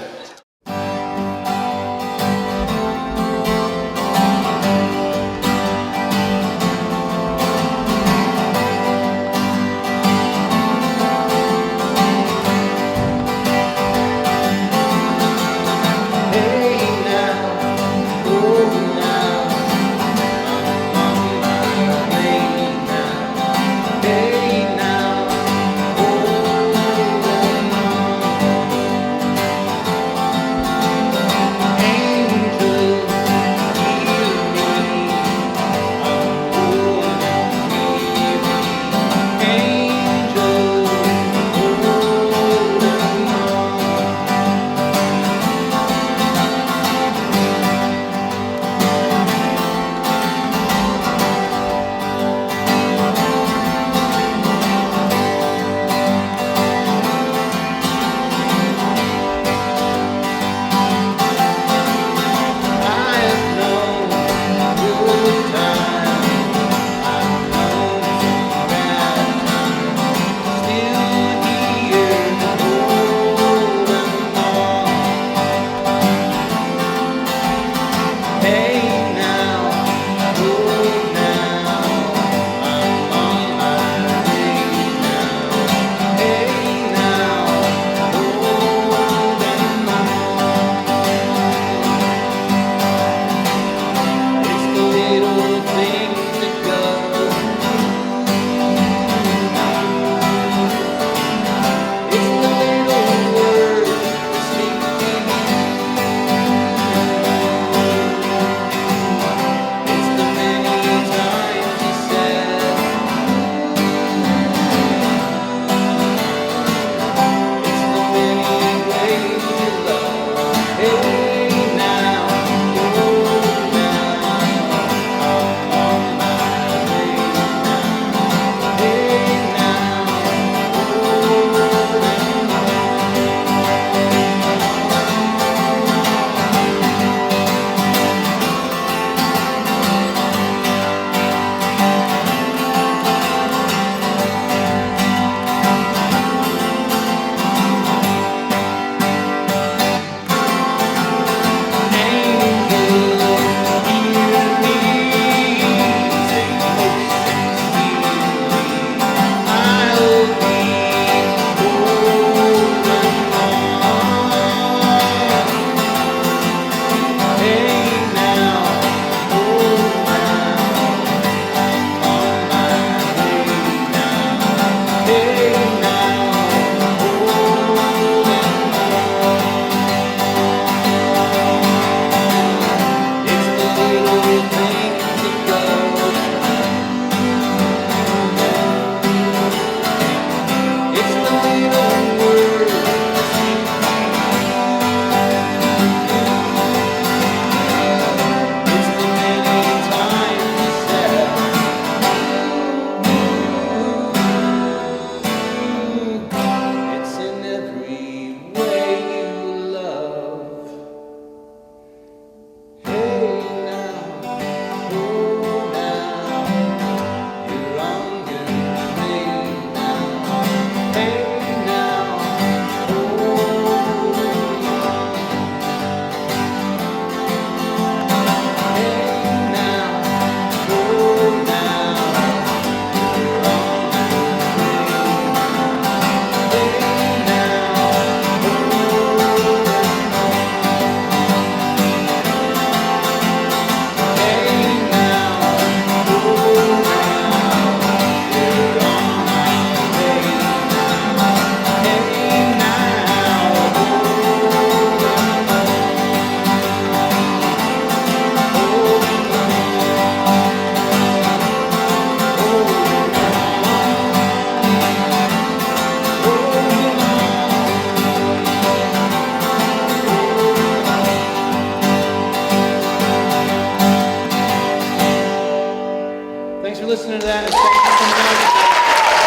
Thanks for listening to that, and thanks for coming out.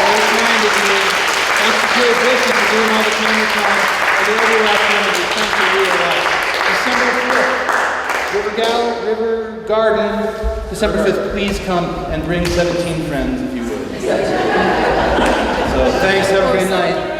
Very kind of you. Thanks to Jerry Bishop for doing all the camera time. I did every last one of you. Thank you real much. December 5th, River Garden. December 5th, please come and bring 17 friends if you would. So thanks, have a great night.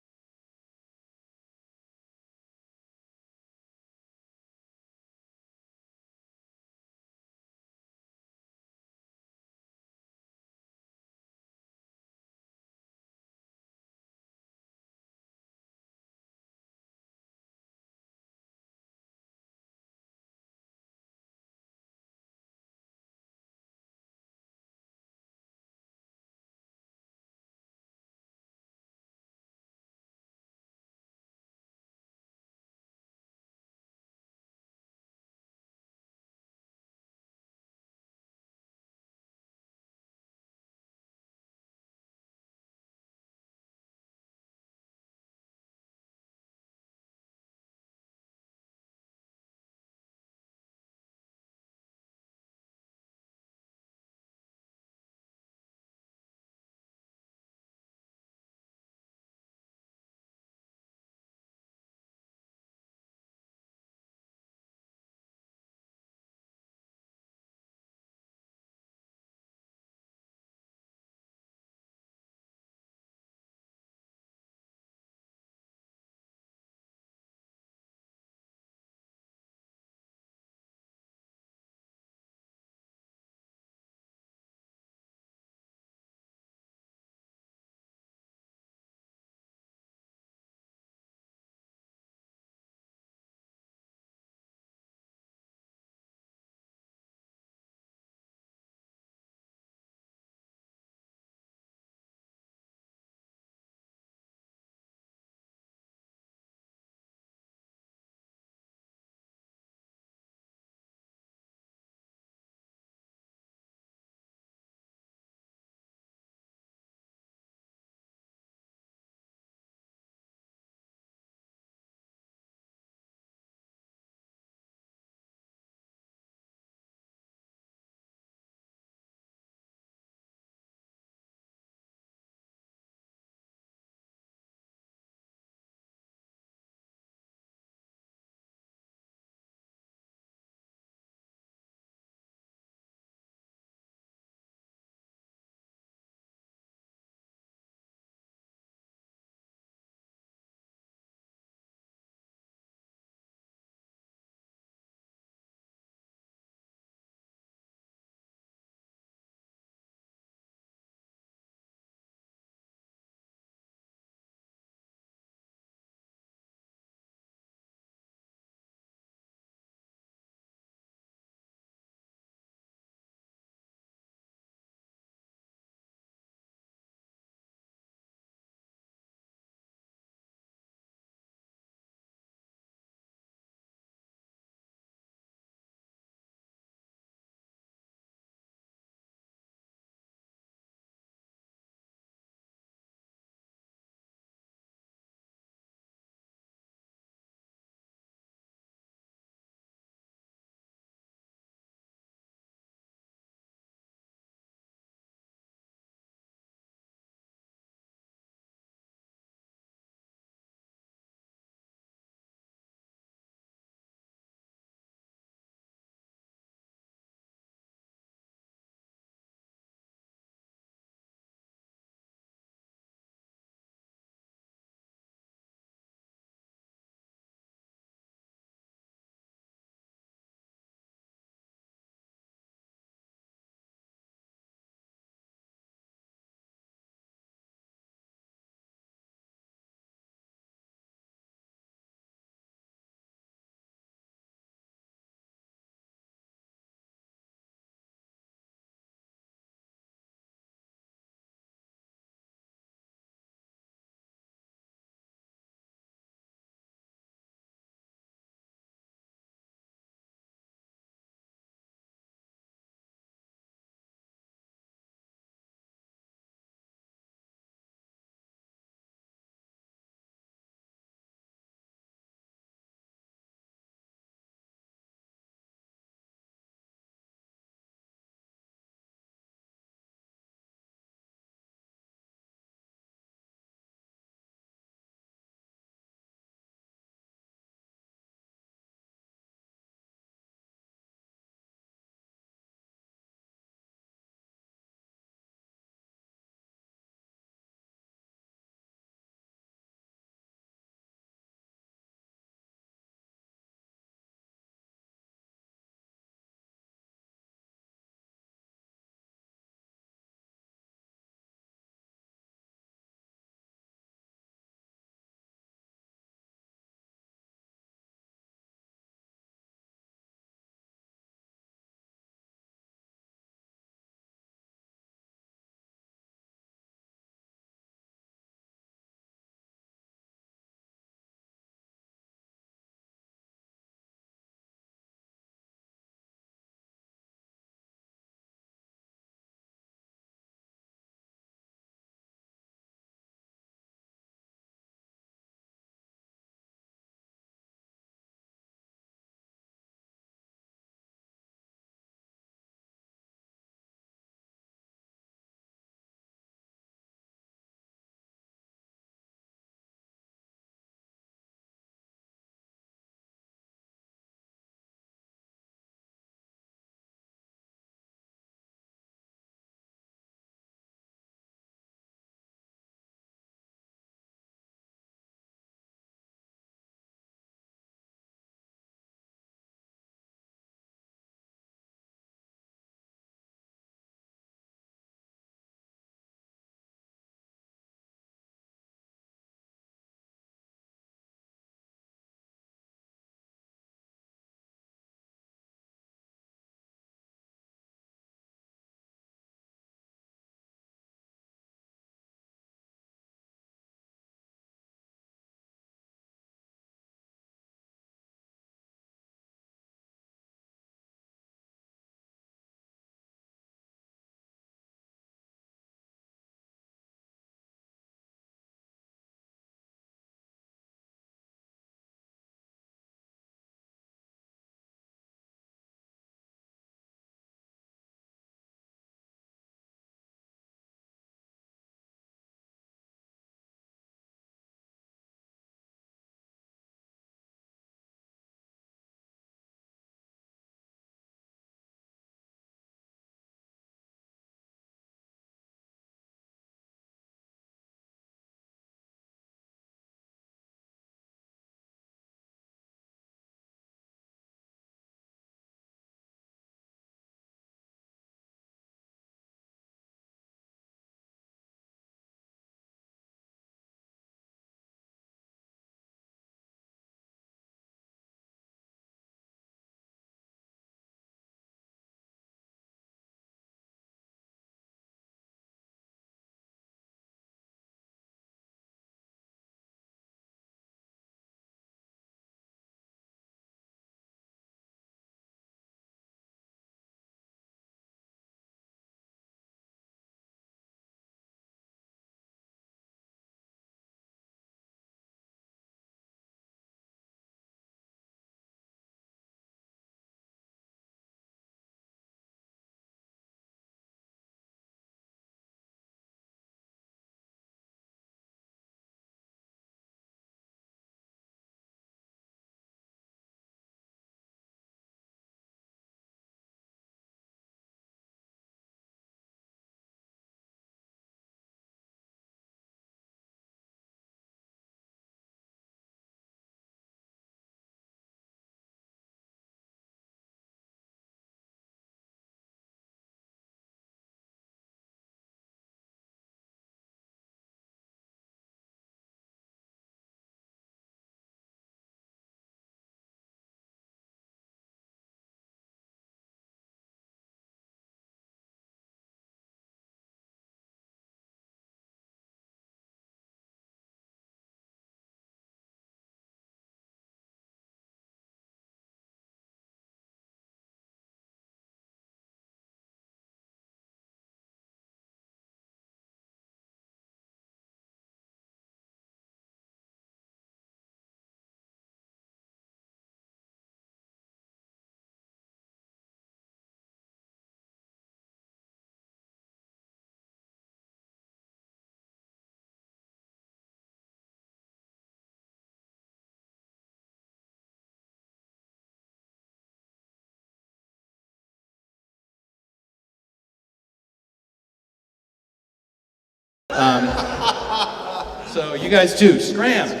So you guys too, scram.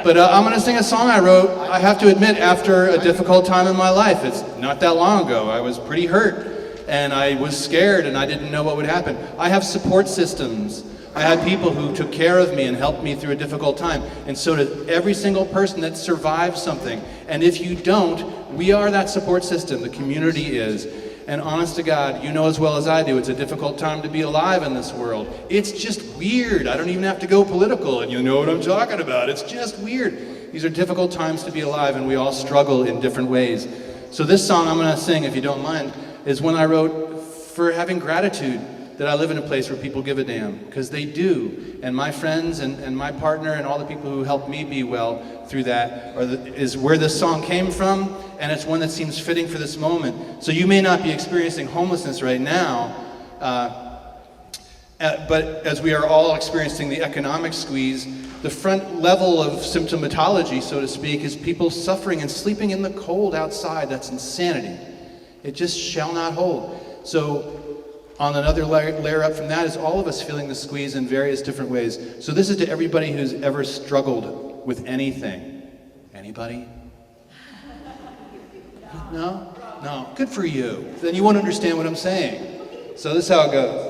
But I'm going to sing a song I wrote, I have to admit, after a difficult time in my life. It's not that long ago. I was pretty hurt, and I was scared, and I didn't know what would happen. I have support systems. I had people who took care of me and helped me through a difficult time, and so did every single person that survived something. And if you don't, we are that support system. The community is. And honest to God, you know as well as I do, it's a difficult time to be alive in this world. It's just weird. I don't even have to go political, and you know what I'm talking about. It's just weird. These are difficult times to be alive, and we all struggle in different ways. So this song I'm going to sing, if you don't mind, is one I wrote for having gratitude that I live in a place where people give a damn, because they do. And my friends and my partner and all the people who helped me be well through that is where this song came from, and it's one that seems fitting for this moment. So you may not be experiencing homelessness right now, but as we are all experiencing the economic squeeze, the front level of symptomatology, so to speak, is people suffering and sleeping in the cold outside. That's insanity. It just shall not hold. So on another layer up from that is all of us feeling the squeeze in various different ways. So this is to everybody who's ever struggled with anything. Anybody? No? No. Good for you. Then you won't understand what I'm saying. So this is how it goes.